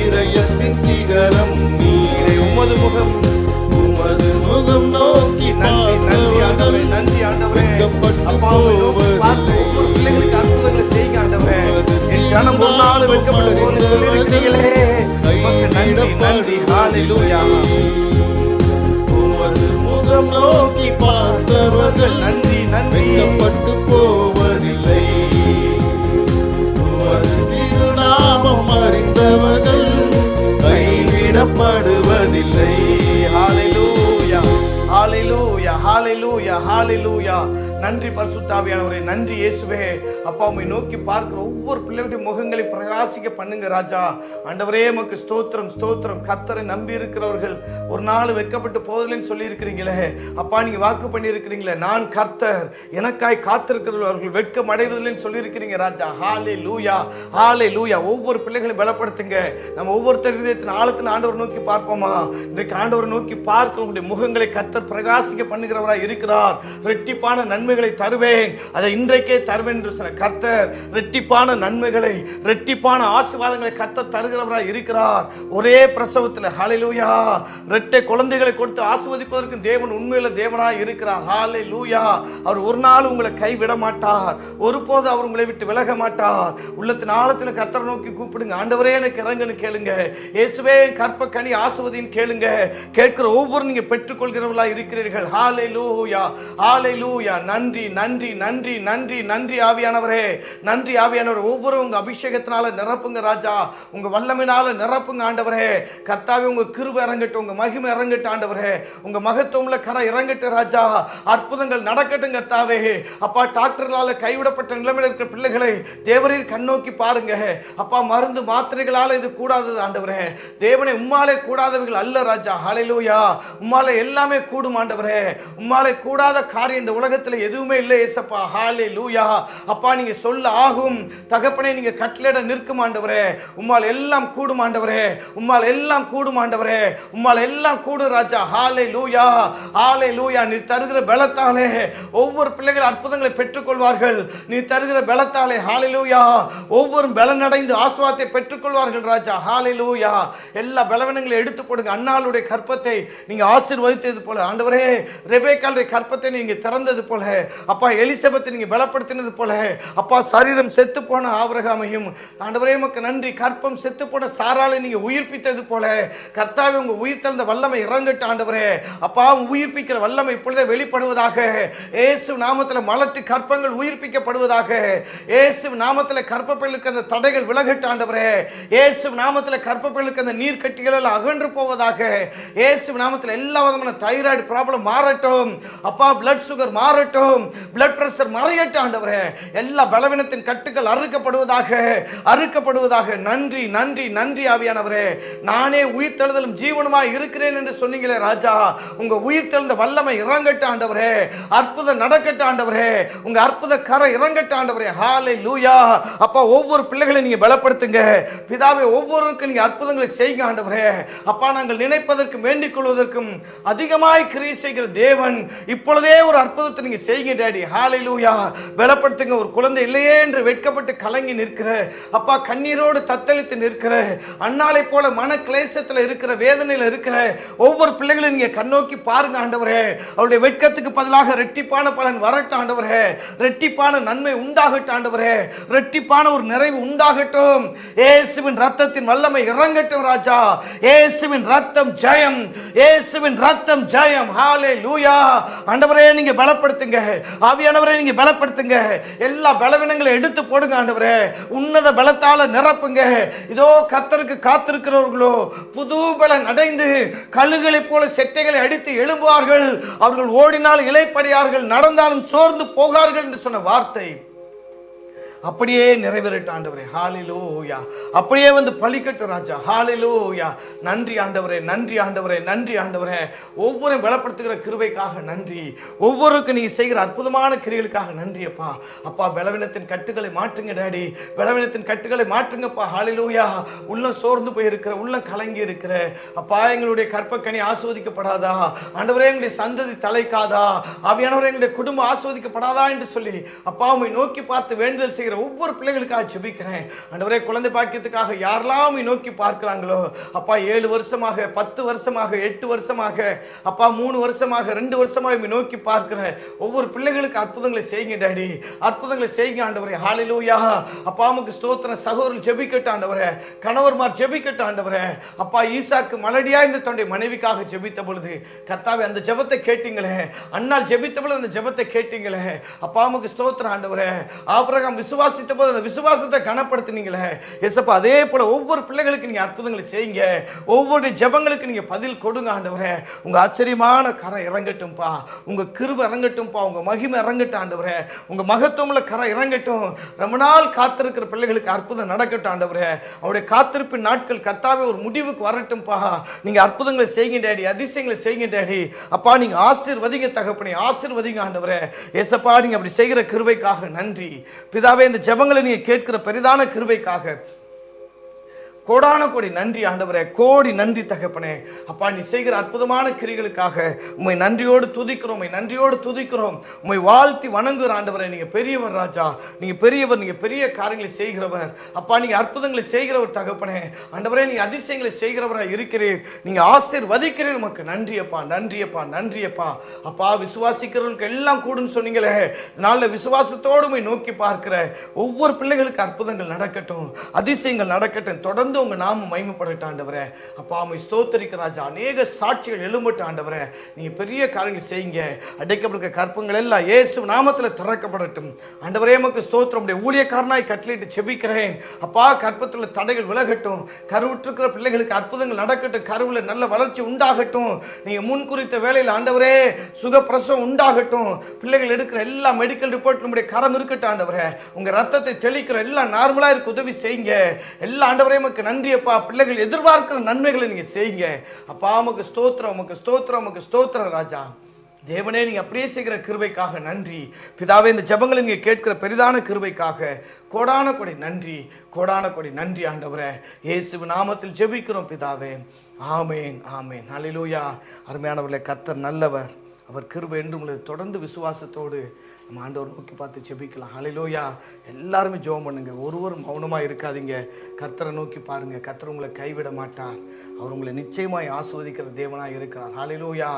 இதயத்தின் சிகரம் நீரே. உமது முகம் நோக்கி நன்றி ஆண்டவரே, நன்றி ஆண்டவரே. அப்பா, உம்மை நோக்கி பார்த்து ஒவ்வொரு பிள்ளைகளுக்கு அற்புதங்களை செய்யுங்க ஆண்டவரே. என் ஜனம் ஒரு நாள் வெட்கப்பட்டு போன்னு சொல்லியிருக்கிறீங்களே, உமக்கு நன்றி, நன்றி. ஹalleluya. உமது முகம் நோக்கி பார்த்தவர்கள் நன்றி, நன்றி. வெட்கப்பட்டு போவதில்லை. உமது திருநாமம் அறிந்தவர்கள் கைவிடப்படுவதில்லை. ஹalleluya, ஹalleluya, ஹalleluya, ஹalleluya. நன்றி பரிசுத்தாவியானவரே, நன்றி இயேசுவே. அப்பா, உம்மை நோக்கி பார்க்கிற ஒவ்வொரு பிள்ளைகளுடைய முகங்களை பிரகாசிக்க பண்ணுங்க ராஜா. ஆண்டவரே உமக்கு ஸ்தோத்திரம், ஸ்தோத்திரம். கர்த்தரை நம்பி இருக்கிறவர்கள் ஒரு நாள் வெட்கப்பட்டு போவதில்லைன்னு சொல்லி இருக்கிறீங்களே அப்பா, நீங்க வாக்கு பண்ணி இருக்கிறீங்களே, நான் கர்த்தர் எனக்காய் காத்திருக்கிறவர்கள் வெட்கம் அடைவதில்லைன்னு சொல்லி இருக்கிறீங்க ராஜா. ஹalleluya, ஹalleluya. ஒவ்வொரு பிள்ளைகளையும் பலப்படுத்துங்க. நம்ம ஒவ்வொருத்தர் இதயத்தின் ஆழத்தின் ஆண்டவர் நோக்கி பார்ப்போமா? இன்றைக்கு ஆண்டவர் நோக்கி பார்க்கிறவங்களுடைய முகங்களை கர்த்தர் பிரகாசிக்க பண்ணுகிறவராய் இருக்கிறார். ரெட்டிப்பான நன்மைகளை தருவேன், அதை இன்றைக்கே தருவேன் என்று சொன்ன கர்த்தர் ரெட்டிப்பான நன்மைகளை, ரெட்டிப்பான ஆசீர்வாதங்களை கர்த்தர் தருகிறவராய் இருக்கிறார். ஒரே பிரசவத்தில் ஹalleluya இரட்டை குழந்தைகளை கொடுத்து ஆசீர்வதிப்பதற்கு தேவன் உண்மையில தேவனாய் இருக்கிறார். ஹalleluya. அவர் ஒரு நாள் உங்களை கைவிட மாட்டார், ஒருபோது அவர் உங்களை விட்டு விலக மாட்டார். உள்ளத்தின் ஆழத்தில் கர்த்தரை நோக்கி கூப்பிடுங்க. ஆண்டவரே எனக்கு இறங்குன்னு கேளுங்க. இயேசுவே கற்ப கனி ஆசீர்வதின்னு கேளுங்க. கேட்கிற ஒவ்வொரு நீங்க பெற்றுக்கொள்கிறவர்களாய் இருக்கிறீர்கள். ஹalleluya, ஹalleluya. நன்றி, நன்றி, நன்றி, நன்றி, நன்றி ஆவியானவரே, நன்றி ஆவியானவரே. ஒவ்வொரு உங்க அபிஷேகத்தினால நிரப்புங்க ராஜா, உங்க வல்லமையினால நிரப்புங்க ஆண்டவரே. கர்த்தாவே உங்க கிருபை இறங்கட்டும், உங்க மகிமை இறங்கட்டும் ஆண்டவரே. உங்க மகத்துவம்ல கரை இறங்கட்டும் ராஜா. அற்புதங்கள் நடக்கட்டும் கர்த்தாவே. அப்பா, டாக்டர்களால கைவிடப்பட்ட நிலைமையில் இருக்கிற பிள்ளைகளை தேவரீர் கண்ணோக்கி பாருங்க அப்பா. மருந்து மாத்திரைகளால இது கூடாதது ஆண்டவரே. தேவனே உம்மாலே கூடாதவர்கள் அல்ல ராஜா. ஹalleluya. உம்மாலே எல்லாமே கூடும் ஆண்டவரே. உம்மாலே கூடாத காரியம் இந்த உலகத்தில் எதுவுமே இல்லை ஏசப்பா. ஹalleluya. அப்பா, நீங்க சொல்ல ஆகும் தகப்பனே, நீங்க கட்டளையிட நிற்கும் ஆண்டவரே. உம்மால் எல்லாம் கூடும் ஆண்டவரே. உம்மால் எல்லாம் கூடும் ஆண்டவரே. உம்மால் எல்லாம் கூடும் ராஜா. ஹalleluya, ஹalleluya. நீ தருகிற பலத்தாலே ஒவ்வொரு பிள்ளைகள் அற்புதங்களை பெற்றுக்கொள்வார்கள். நீ தருகிற பலத்தாலே ஹalleluya ஒவ்வொரு பலனடைந்து ஆசீர்வாதத்தை பெற்றுக்கொள்வார்கள் ராஜா. ஹalleluya. எல்லா பலவீனங்களை எடுத்து போடுங்க. அன்னாளுடைய கற்பத்தை நீங்க ஆசீர்வதித்தது போல ஆண்டவரே, ரெபேக்காளுடைய கற்பத்தை நீங்க திறந்தது போல அப்பா, எலிசபெத்தை நீங்க பலப்படுத்தினது போல அப்பா, சரீரம் செத்து போன ஆபிரகாமையும் ஆண்டவரே உமக்கு நன்றி. கற்பம் செத்து போன சாராளை நீங்க உயிர்ப்பித்தது போல கர்த்தாவே, உங்க உயிர் தந்த வல்லமை இறங்கட்டும் ஆண்டவரே. அப்பா, உயிர்ப்பிக்கிற வல்லமை இப்பொழுதே வெளிப்படுவதாக. இயேசு நாமத்தில் மலட்டு கற்பங்கள் உயிர்ப்பிக்கப்படுவதாக. இயேசு நாமத்தில் கற்பப்பைகளுக்கு அந்த தடைகள் விலகட்டும் ஆண்டவரே. இயேசு நாமத்தில் கற்பப்பைகளுக்கு அந்த நீர் கட்டிகள் எல்லாம் அகன்று போவதாக. இயேசு நாமத்தில் எல்லா விதமான தைராய்டு ப்ராப்ளம் மாறட்டும் அப்பா. பிளட் சுகர் மாறட்டும், பிளட் பிரஷர் மறையட்டும் ஆண்டவரே. எல்லா பலவீனத்தின் கட்டுகள் அறுக்கப்படுவதாக, அறுக்கப்படுவதாக. நன்றி, நன்றி, நன்றி ஆவியானவரே. நானே உயிர் தெழுதலும் ஜீவனுமாய் இருக்கிறேன் என்று சொன்னீங்களே ராஜா. உங்க உயிர் தெழுந்த வல்லமை இறங்கட்டும் ஆண்டவரே. அற்புதம் நடக்கட்டும் ஆண்டவரே. உங்க அற்புத கரை இறங்கட்டும் ஆண்டவரே. ஹalleluya. அப்பா, ஒவ்வொரு பிள்ளைகளை நீங்க பலப்படுத்துங்க பிதாவே. ஒவ்வொருவருக்கும் நீங்க அற்புதங்களை செய்யுங்க ஆண்டவரே. அப்பா, நாங்கள் நினைப்பதற்கும் வேண்டிக் கொள்வதற்கும் அதிகமாய் கிரியை செய்கிற தேவன், இப்பொழுதே ஒரு அற்புதத்தை நீங்க செய்யுங்க டாடி. ஹalleluya. பலப்படுத்துங்க. ஒரு குழந்தை இல்லையே என்று வெட்கப்பட்டு கலங்கி நிற்கிற அப்பா, கண்ணீரோடு தத்தளித்து நிற்கிற, அன்னாளை போல மன கிளேசத்தில் இருக்கிற, வேதனையில் இருக்கிற ஒவ்வொரு பிள்ளைகளையும் நீங்க கண்ணோக்கி பாருங்க ஆண்டவரே. அவருடைய வெட்கத்துக்கு பதிலாக ரெட்டிப்பான பலன் வரட்டும் ஆண்டவரே. ரெட்டிப்பான நன்மை உண்டாகட்டும் ஆண்டவரே. ரெட்டிப்பான ஒரு நிறைவு உண்டாகட்டும். இயேசுவின் ரத்தத்தின் வல்லமை இறங்கட்டும் ராஜா. இயேசுவின் ரத்தம் ஜெயம். இயேசுவின் ரத்தம் ஜெயம். ஹalleluya. ஆண்டவரே நீங்க பலப்படுத்துங்க. ஆவியானவரே நீங்க பலப்படுத்துங்க. எல்லா பலவீனங்களை எடுத்து போடுங்க ஆண்டவரே. உன்னத பலத்தால நிரப்புங்க. இதோ கர்த்தருக்கு காத்திருக்கிறவர்களோ புது பலன் அடைந்து கழுகுகளை போல செட்டைகளை அடித்து எழும்புவார்கள். அவர்கள் ஓடினால் இளைப்படையார்கள், நடந்தாலும் சோர்ந்து போகார்கள் என்று சொன்ன வார்த்தை அப்படியே நிறைவேறட்டும் ஆண்டவரே. ஹalleluya. அப்படியே வந்து பலிக்கட்டும் ராஜா. ஹalleluya. நன்றி ஆண்டவரே, நன்றி ஆண்டவரே, நன்றி ஆண்டவரே. ஒவ்வொரு பலப்படுத்துகிற கிருபைக்காக நன்றி. ஒவ்வொருக்கு நீங்க செய்கிற அற்புதமான கிரியைகளுக்காக நன்றி அப்பா. அப்பா, பலவீனத்தின் கட்டுகளை மாற்றுங்க டாடி. பலவீனத்தின் கட்டுகளை மாற்றுங்கப்பா. ஹalleluya. உள்ளம் சோர்ந்து போய் இருக்கிற, உள்ளம் கலங்கி இருக்கிற அப்பா, எங்களுடைய கற்பக்கனி ஆஸ்வதிக்கப்படாதா ஆண்டவரே? எங்களுடைய சந்ததி தலைக்காதா ஆவியானவரே? எங்களுடைய குடும்பம் ஆஸ்வதிக்கப்படாதா என்று சொல்லி அப்பா உம்மை நோக்கி பார்த்து வேண்டுதல் செய்கிற ஒவ்வொரு பிள்ளைகளுக்காக ஜெபிக்கிறேன் ஆண்டவரே. குழந்தை பாக்கியத்துக்காக யாரெல்லாம் நோக்கி பார்க்கிறாங்களோ அப்பா, 7 வருஷமாக, 10 வருஷமாக, 8 வருஷமாக அப்பா, 3 வருஷமாக, 2 வருஷமாக நோக்கி பார்க்கிற ஒவ்வொரு பிள்ளைகளுக்கு அற்புதங்களை செய்யுங்க டாடி. அற்புதங்களை செய்யுங்க ஆண்டவரே. ஹalleluya. அப்பா உமக்கு ஸ்தோத்திரம். சகோதரர்கள் ஜெபிக்கட்டும் ஆண்டவரே. கணவர்மார் ஜெபிக்கட்டும் ஆண்டவரே. அப்பா, ஈசாக்கு மலடியா இந்த தன்னுடைய மனைவிக்காக ஜெபித்த பொழுது கர்த்தாவே அந்த ஜெபத்தை கேட்டீங்களே. அன்னாள் ஜெபித்த பொழுது அந்த ஜெபத்தை கேட்டீங்களே. அப்பா உமக்கு ஸ்தோத்திரம் ஆண்டவரே. ஆபிரகாம் விசுவாசித்த போது அந்த விசுவாசத்தை கனப்படுத்தினீங்களே ஏசப்பா. அதே போல ஒவ்வொரு பிள்ளைகளுக்கு நீங்க அற்புதங்களை செய்யுங்க. ஒவ்வொரு ஜெபங்களுக்கு நீங்க பதில் கொடுங்க ஆண்டவரே. உங்க ஆச்சரியமான கரை இறங்கட்டும்பா. உங்க கிருபை இறங்கட்டும்பா. உங்க மகிமை இறங்கட்டும் ஆண்டவரே. உங்க மகத்துவமுள்ள கரை இறங்கட்டும். ரொம்ப நாள் காத்திருக்கிற பிள்ளைகளுக்கு அற்புதம் நடக்கட்டும் ஆண்டவரே. அவருடைய காத்திருப்பின் நாட்கள் கர்த்தாவே ஒரு முடிவுக்கு வரட்டும்பா. நீங்க அற்புதங்களை செய்யுங்க டாடி. அதிசயங்களை செய்யுங்க டாடி. அப்பா, நீங்க ஆசீர்வதிங்க தகப்பனே. ஆசீர்வதிங்க ஆண்டவரே. ஏசப்பா, நீங்க அப்படி செய்கிற கிருபைக்காக நன்றி பிதாவே. இந்த ஜெபங்களை நீங்க கேட்கிற பெரிதான கிருபைக்காக கோடான கோடி நன்றி ஆண்டவரே. கோடி நன்றி தகப்பனே. அப்பா, நீ செய்கிற அற்புதமான கிரிகளுக்காக உம்மை நன்றியோடு துதிக்கிறோம். உம்மை நன்றியோடு துதிக்கிறோம். உம்மை வாழ்த்தி வணங்குகிற ஆண்டவரே. நீங்க பெரியவர் ராஜா. நீங்க பெரியவர். நீங்க பெரிய காரியங்களை செய்கிறவர் அப்பா. நீங்க அற்புதங்களை செய்கிறவர் தகப்பனே. ஆண்டவரே, நீங்க அதிசயங்களை செய்கிறவராக இருக்கிறீர். நீங்க ஆசீர்வதிக்கிறீர். உமக்கு நன்றி அப்பா. நன்றி அப்பா. நன்றி அப்பா. அப்பா, விசுவாசிக்கிறவர்களுக்கு எல்லாம் கூடுன்னு சொன்னீங்களே. இதனால விசுவாசத்தோடு உம்மை நோக்கி பார்க்கிற ஒவ்வொரு பிள்ளைகளுக்கு அற்புதங்கள் நடக்கட்டும். அதிசயங்கள் நடக்கட்டும். தொடர்ந்து உங்க நாமம் மகிமைப்படட்டும் ஆண்டவரே. அப்பா, உம்மை ஸ்தோத்திரிக்கிற ராஜா. அநேக சாட்சிகள் எழும்பட்டும் ஆண்டவரே. நீங்க பெரிய காரியங்கள் செய்யுங்க. அடைக்கப்பட்ட கற்பங்கள் எல்லாம் இயேசு நாமத்தில் திறக்கப்படட்டும் ஆண்டவரே. உமக்கு ஸ்தோத்திரம். உடைய ஊழியக்காரனாய் கட்டளையிட்டு ஜெபிக்கிறேன் அப்பா. கற்பத்தில் தடைகள் விலகட்டும். கருவுற்றிருக்கிற பிள்ளைகளுக்கு அற்புதங்கள் நடக்கட்டும். கருவுல நல்ல வளர்ச்சி உண்டாகட்டும். நீங்க முன் குறித்த வேளையில் ஆண்டவரே சுகப்பிரசவம் உண்டாகட்டும். பிள்ளைகள் எடுக்கிற எல்லா மெடிக்கல் ரிப்போர்ட் நம்முடைய கரம் இருக்கட்டும் ஆண்டவரே. உங்க ரத்தத்தை தெளிக்கிற எல்லாம் நார்மலா இருக்க உதவி செய்யுங்க. எல்லா ஆண்டவரே உமக்கு நன்றி அப்பா. பிள்ளைகள் எதிர்பார்க்கிற நன்மைகளை நீங்க செய்யுங்க அப்பா. உமக்கு ஸ்தோத்திரம். உமக்கு ஸ்தோத்திரம். உமக்கு ஸ்தோத்திரம் ராஜா. தேவனே, நீங்க அப்படியே செய்கிற கிருபைக்காக நன்றி பிதாவே. இந்த ஜெபங்களை நீங்க கேட்கிற பெரிதான கிருபைக்காக கோடான கொடி நன்றி. கோடான கொடி நன்றி ஆண்டவரே. இயேசுவின் நாமத்தில் ஜெபிக்கிறோம் பிதாவே. ஆமேன். ஆமேன். ஹல்லேலூயா. அருமையானவர்களே, கர்த்தர் நல்லவர். அவர் கிருபை என்றும் உள்ளது. தொடர்ந்து விசுவாசத்தோடு நம்ம ஆண்டவர் நோக்கி பார்த்து ஜெபிக்கலாம். ஹல்லேலூயா. எல்லாருமே ஜெபம் பண்ணுங்க. ஒருவரும் மௌனமாக இருக்காதீங்க. கர்த்தரை நோக்கி பாருங்க. கர்த்தர் உங்களை கைவிட மாட்டார். அவர் உங்களை நிச்சயமாய் ஆஸ்வதிக்கிற தேவனாக இருக்கிறார். ஹல்லேலூயா.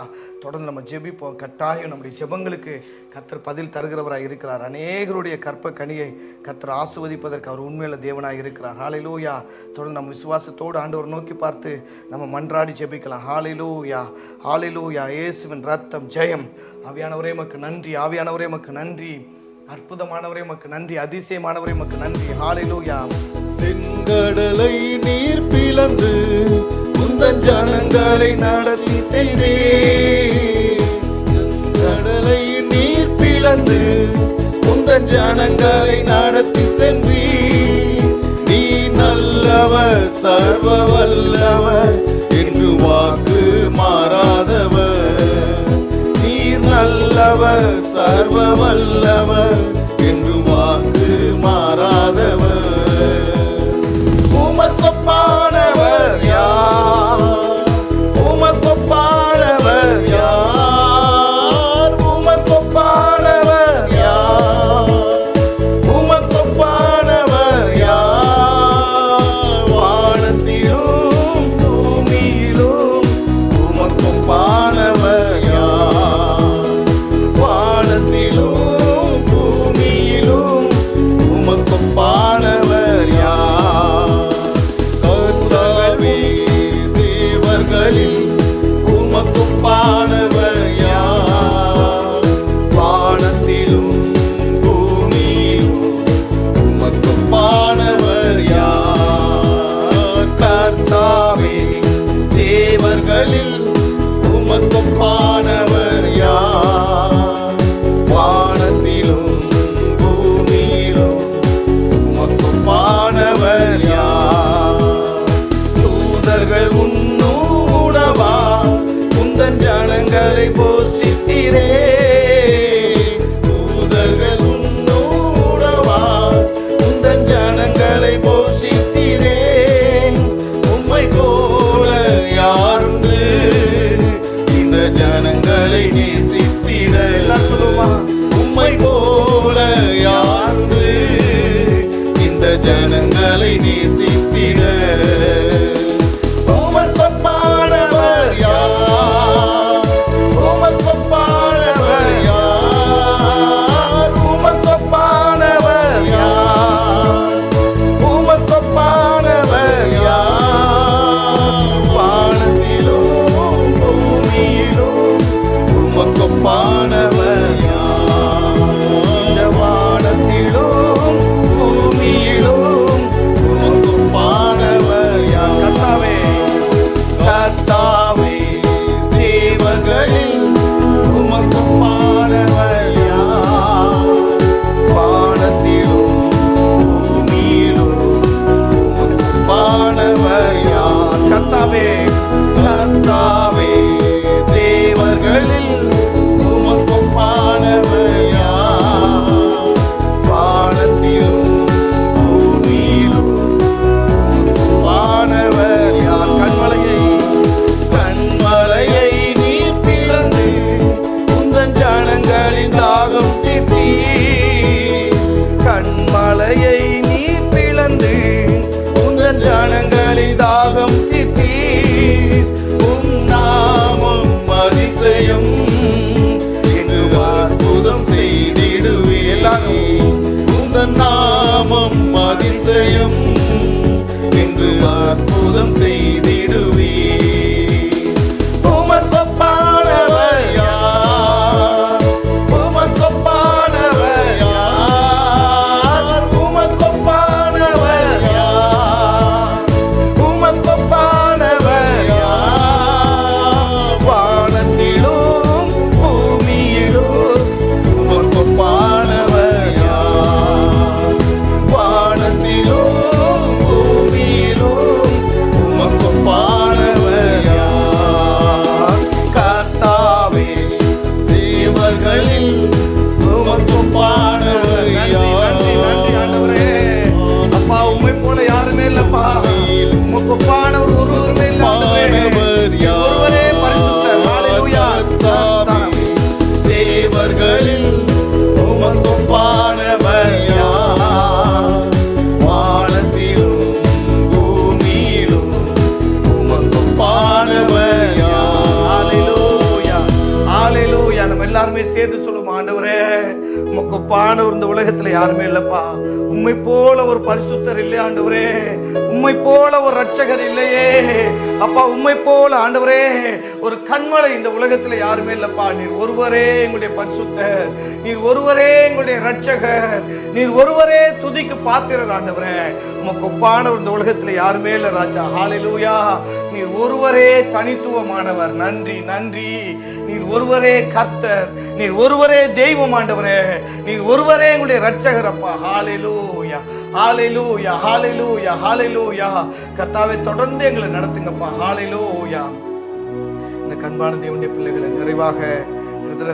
தொடர்ந்து நம்ம ஜெபிப்போம். கட்டாயம் நம்முடைய ஜெபங்களுக்கு கர்த்தர் பதில் தருகிறவராக இருக்கிறார். அநேகருடைய கற்ப கனியை கர்த்தர் ஆஸ்வதிப்பதற்கு அவர் உண்மையில தேவனாக இருக்கிறார். ஹல்லேலூயா. தொடர்ந்து நம்ம விசுவாசத்தோடு ஆண்டவர் நோக்கி பார்த்து நம்ம மன்றாடி ஜெபிக்கலாம். ஹல்லேலூயா. ஹல்லேலூயா. இயேசுவின் ரத்தம் ஜெயம். ஆவியானவரே உமக்கு நன்றி. ஆவியானவரே உமக்கு நன்றி. அற்புதமானவரே உமக்கு நன்றி. அதிசயமானவரே உமக்கு நன்றி. ஹல்லேலூயா. செங்கடலை நீர் பிளந்து உந்தன் ஜனங்களை நடத்தி செய்தீர். செங்கடலை நீர் பிளந்து உந்தன் ஜனங்களை நடத்தி சென்றீர். நீ நல்லவர், சர்வ வல்லவர், என்று வாக்கு மாறாதவர். நீர் நல்லவர், சர்வ வல்லவர், என்று வாக்கு மாறாதவர். உமக்கொப்பானவர் யார்? உமக்கொப்பானவர் யார்? உமக்கொப்பானவர் ஜனங்களை நேசித்திட. எல்லாம் சொல்லுவோமா? உம்மை போல யாரு இந்த ஜனங்களை நேசித்திட. உமக்கொப்பானவர் யார்? உமக்கொப்பானவர் யார்? உமக்கொப்பானவர் யார்? உமக்கொப்பானவர் யார்? வானத்திலும் பூமியிலும் உமக்கொப்பானவர் யார்? இந்த வானத்திலும் பூமியிலும் உமக்கொப்பானவர் யார்? கர்த்தாவே, கர்த்தாவே, தேவர்களில் உமக்கொப்பானவர் யார்? வானத்திலும் பூமியிலும் உமக்கொப்பானவர் யார்? கர்த்தாவே, கர்த்தாவே, தேவர்களில் உமக்கொப்பானவர் யார்? வானத்திலும் பூமியிலும் உமக்கொப்பானவர் யார்? கண்மலையை நீர் பிளந்து உந்தன் ஜனங்களின் தாகம் தீர்த்தீர். கண்மலையை நீர் பிளந்து உந்தன் ஜனங்களின் தாகம் தீர்த்தீர். உம் நாமம் அதிசயம் என்று அற்புதம் செய்திடுவே. உந்தன் நாமம் அதிசயம் என்று அற்புதம் செய்திடுவே. உமக்கொப்பானவர் யார்? உமக்கொப்பானவர் யார்? உமக்கொப்பானவர் யார்? உமக்கொப்பானவர் யார்? வானத்திலும் பூமியிலும் உமக்கொப்பானவர் யார்? வானத்திலும் பூமியிலும் உமக்கொப்பானவர் யார்? கர்த்தாவே, தேவர்களில் உமக்கொப்பானவர் யார்? அப்பா, உம்மை போல யாருமே இல்லப்பா. உமக்கொப்பானவர் ஒருவருமே இல்லை ஆண்டவரே. ஒருவரே பரிசுத்தர். ஹல்லேலூயா. தேவர்களில் உமக்கொப்பானவர் யார்? வானத்திலும் பூமியிலும் உமக்கொப்பானவர் யார்? ஹல்லேலூயா. ஹல்லேலூயா. நம்ம எல்லாருமே சேர்ந்து சொல்லுவோம், ஆண்டவரே, உமக்கொப்பானவர் இந்த உலகத்துல யாருமே இல்லப்பா. உம்மை போல ஒரு பரிசுத்தர் இல்லை ஆண்டவரே. உம்மை போல ஒரு ரட்சகர் இல்லையே அப்பா. உம்மை போல ஆண்டவரே ஒரு கண்மலை இந்த உலகத்துல யாருமே இல்லப்பா. நீர் ஒருவரே எங்களுடைய பரிசுத்தர். நீர் ஒருவரே எங்களுடைய ரட்சகர். நீர் ஒருவரே துதிக்கு பாத்திரர் ஆண்டவரே. உமக்கொப்பானவர் இந்த உலகத்துல யாருமே இல்லை ராஜா. ஹல்லேலூயா. நீர் ஒருவரே தனித்துவமானவர். நன்றி, நன்றி. நீர் ஒருவரே கர்த்தர். நீர் ஒருவரே தெய்வம் ஆண்டவரே. நீர் ஒருவரே எங்களுடைய ரட்சகர் அப்பா. ஹல்லேலூயா, ஹல்லேலூயா, ஹல்லேலூயா, ஹல்லேலூயா. கர்த்தாவே, தொடர்ந்து எங்களை நடத்துங்கப்பா. ஹல்லேலூயா. இந்த கண்பான தேவனுடைய பிள்ளைகளை நிறைவாக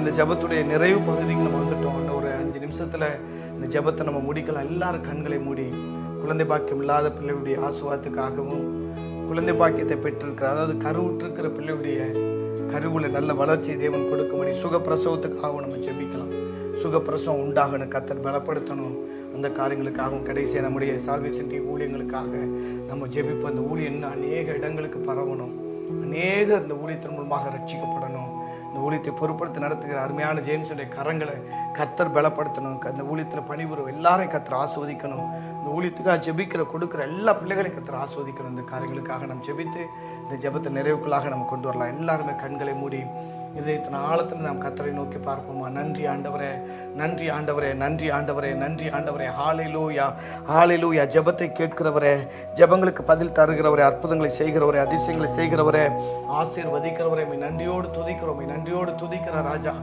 இந்த ஜெபத்துடைய நிறைவு பகுதிக்கு நம்ம வந்துட்டோம். இன்னும் ஒரு 5 நிமிஷத்துல இந்த ஜெபத்தை நம்ம முடிக்கலாம். எல்லாரும் கண்களை மூடி குழந்தை பாக்கியம் இல்லாத பிள்ளைகளுடைய ஆசீர்வாதத்துக்காகவும், குழந்தை பாக்கியத்தை பெற்றிருக்கிற, அதாவது கருவுற்றிருக்கிற பிள்ளைகளுடைய கருவுல நல்ல வளர்ச்சியை தேவன் கொடுக்கும்படி சுகப்பிரசவத்துக்காகவும் நம்ம ஜெபிக்கலாம். சுகப்பிரசவம் உண்டாகணும், கர்த்தர் பலப்படுத்தணும். அந்த காரியங்களுக்காகவும் கடைசியாக நம்முடைய சால்வேஷன் டிவி ஊழியங்களுக்காக நம்ம ஜெபிப்போம். அந்த ஊழியம் இன்னும் அநேக இடங்களுக்கு பரவணும். அநேகர் இந்த ஊழியத்தின் மூலமாக ரட்சிக்கப்படணும். இந்த ஊழியத்தை பொறுப்படுத்தி நடத்துகிற அருமையான ஜேம்ஸுடைய கரங்களை கர்த்தர் பலப்படுத்தணும். அந்த ஊழியத்தில் பணிபுரியும் எல்லாரையும் கர்த்தர் ஆஸ்வதிக்கணும். இந்த ஊழியத்துக்காக ஜெபிக்கிற கொடுக்குற எல்லா பிள்ளைகளையும் கர்த்தர் ஆஸ்வதிக்கணும். இந்த காரியங்களுக்காக நம்ம ஜெபித்து இந்த ஜெபத்தை நிறைவுக்குள்ளாக நம்ம கொண்டு வரலாம். எல்லாருமே கண்களை மூடி இதயத்தின் ஆழத்தில் நாம் கர்த்தரை நோக்கி பார்ப்போமா. நன்றி ஆண்டவரே, நன்றி ஆண்டவரே, நன்றி ஆண்டவரே, நன்றி ஆண்டவரே. ஹல்லேலூயா, ஹல்லேலூயா. ஜெபத்தை கேட்கிறவரே, ஜெபங்களுக்கு பதில் தருகிறவரே, அற்புதங்களை செய்கிறவரே, அதிசயங்களை செய்கிறவரே, ஆசீர்வதிக்கிறவரே, நன்றியோடு துதிக்கிறோம், நன்றியோடு துதிக்கிற ராஜா.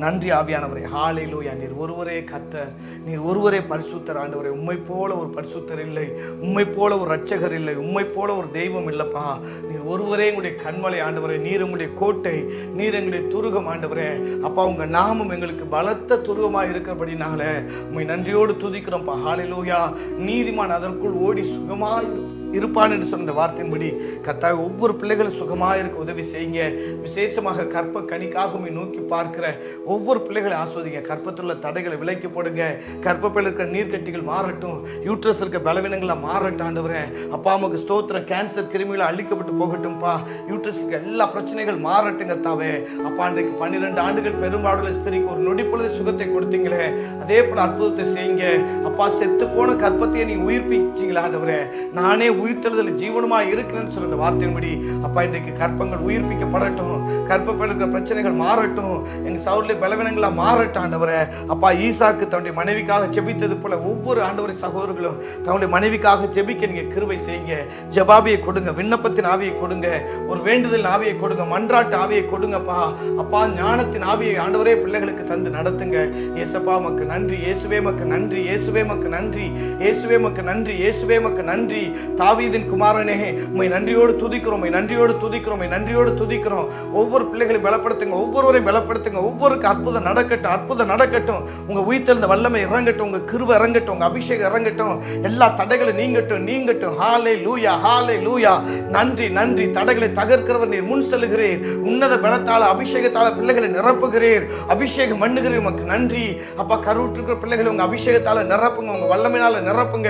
நன்றி ஆவியானவரே. ஹல்லேலூயா. நீர் ஒருவரே கர்த்தர், நீர் ஒருவரே பரிசுத்தர் ஆண்டவரே. உம்மை போல ஒரு பரிசுத்தர் இல்லை, உம்மை போல ஒரு ரட்சகர் இல்லை, உம்மை போல ஒரு தெய்வம் இல்லப்பா. நீர் ஒருவரே எங்களுடைய கண்மலை ஆண்டவரே. நீர் உங்களுடைய கோட்டை, நீர் எங்களுடைய துருகம் ஆண்டவரே. அப்பா, உங்க நாமம் எங்களுக்கு பலத்த துருகமாக இருக்கிறபடினால உம்மை நன்றியோடு துதிக்கிறோம்ப்பா. ஹல்லேலூயா. நீதிமான் அதற்குள் ஓடி சுகமாயிருப்பான். இருப்பான் என்று சொன்ன வார்த்தையின்படி கர்த்தாவே ஒவ்வொரு பிள்ளைகளும் சுகமாக இருக்க உதவி செய்யுங்க. விசேஷமாக கற்ப கனிக்காக நோக்கி பார்க்கிற ஒவ்வொரு பிள்ளைகளை ஆஸ்வதிங்க. கற்பத்துள்ள தடைகளை விலக்கி போடுங்க. கற்பப்பையில் இருக்கிற நீர்க்கட்டிகள் மாறட்டும். யூட்ரஸ் இருக்க பலவீனங்களை மாறட்டும் ஆண்டவரே. அப்பா அம்மாவுக்கு ஸ்தோத்திரம். கேன்சர் கிருமிகளை அழிக்கப்பட்டு போகட்டும்பா. யூட்ரஸ் இருக்க எல்லா பிரச்சனைகள் மாறட்டுங்க தாவே. அப்பா இன்றைக்கு 12 ஆண்டுகள் பெரும்பாடுள்ள ஸ்திரிக்கு ஒரு நொடி பொழுது சுகத்தை கொடுத்தீங்களே, அதே போல அற்புதத்தை செய்யுங்க. அப்பா செத்து போன கற்பத்தையை நீ உயிர்ப்பிச்சீங்களா ஆண்டவரே. நானே உயிர்த்தெழுதல் ஜீவனமா இருக்கிறேன்னு சொல்ற வார்த்தையின்படி அப்பா இன்றைக்கு கற்பங்கள் உயிர்ப்பிக்கப்படட்டும். கற்பப்பையில் இருக்கிற பிரச்சனைகள் மாறட்டும். எங்க சவுர்ல பலவீனங்களா மாறட்டும் ஆண்டவரே. அப்பா ஈசாக்கு தன்னுடைய மனைவிக்காக ஜெபித்தது போல ஒவ்வொரு ஆண்டவரை சகோதரர்களும் தன்னுடைய மனைவிக்காக ஜெபிக்க நீங்க கிருபை செய்யுங்க. ஜெபாபியை கொடுங்க, விண்ணப்பத்தின் ஆவியை கொடுங்க, ஒரு வேண்டுதல் ஆவியை கொடுங்க, மன்றாட்டு ஆவியை கொடுங்கப்பா. அப்பா ஞானத்தின் ஆவியை ஆண்டவரே பிள்ளைகளுக்கு தந்து நடத்துங்க. இயேசுப்பா மக்கு நன்றி, இயேசுவே மக்கு நன்றி, இயேசுவே மக்கு நன்றி, இயேசுவே மக்கு நன்றி, இயேசுவே மக்கு நன்றி. தாவீதின் குமாரனே உம்மை நன்றியோடு துதிக்கிறோம், உம்மை நன்றியோடு துதிக்கிறோம், உம்மை நன்றியோடு துதிக்கிறோம். ஒவ்வொரு பிள்ளைகளையும் பலப்படுத்துங்க, ஒவ்வொருவரையும் பலப்படுத்துங்க. ஒவ்வொருக்கு அற்புதம் நடக்கட்டும், அற்புதம் நடக்கட்டும். உங்க உயிர்த்தெழுந்த வல்லமை இறங்கட்டும், உங்க கிருபை இறங்கட்டும், உங்க அபிஷேகம் இறங்கட்டும். எல்லா தடைகளும் நீங்கட்டும், நீங்கட்டும். ஹல்லேலூயா, ஹல்லேலூயா. நன்றி, நன்றி. தடைகளை தகர்க்கிறவர் நீர் முன் செல்லுகிறீர். உன்னத பலத்தால அபிஷேகத்தால பிள்ளைகளை நிரப்புகிறீர், அபிஷேகம் பண்ணுகிறீர். உமக்கு நன்றி அப்பா. கருவுற்றிருக்கிற பிள்ளைகளை உங்க அபிஷேகத்தால நிரப்புங்க, உங்க வல்லமையினால நிரப்புங்க.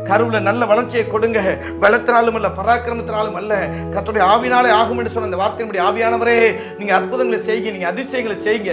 கருவுல நல்ல வளர்ச்சியை கொடுங்க. பலத்தினாலும் அல்ல, பராக்கிரமத்தினாலும் அல்ல, கர்த்தருடைய ஆவினாலே ஆகும் என்று சொன்ன அந்த வார்த்தையின்படி ஆவியானவரே நீங்க அற்புதங்களை செய்யுங்க, நீங்க அதிசயங்களை செய்யுங்க.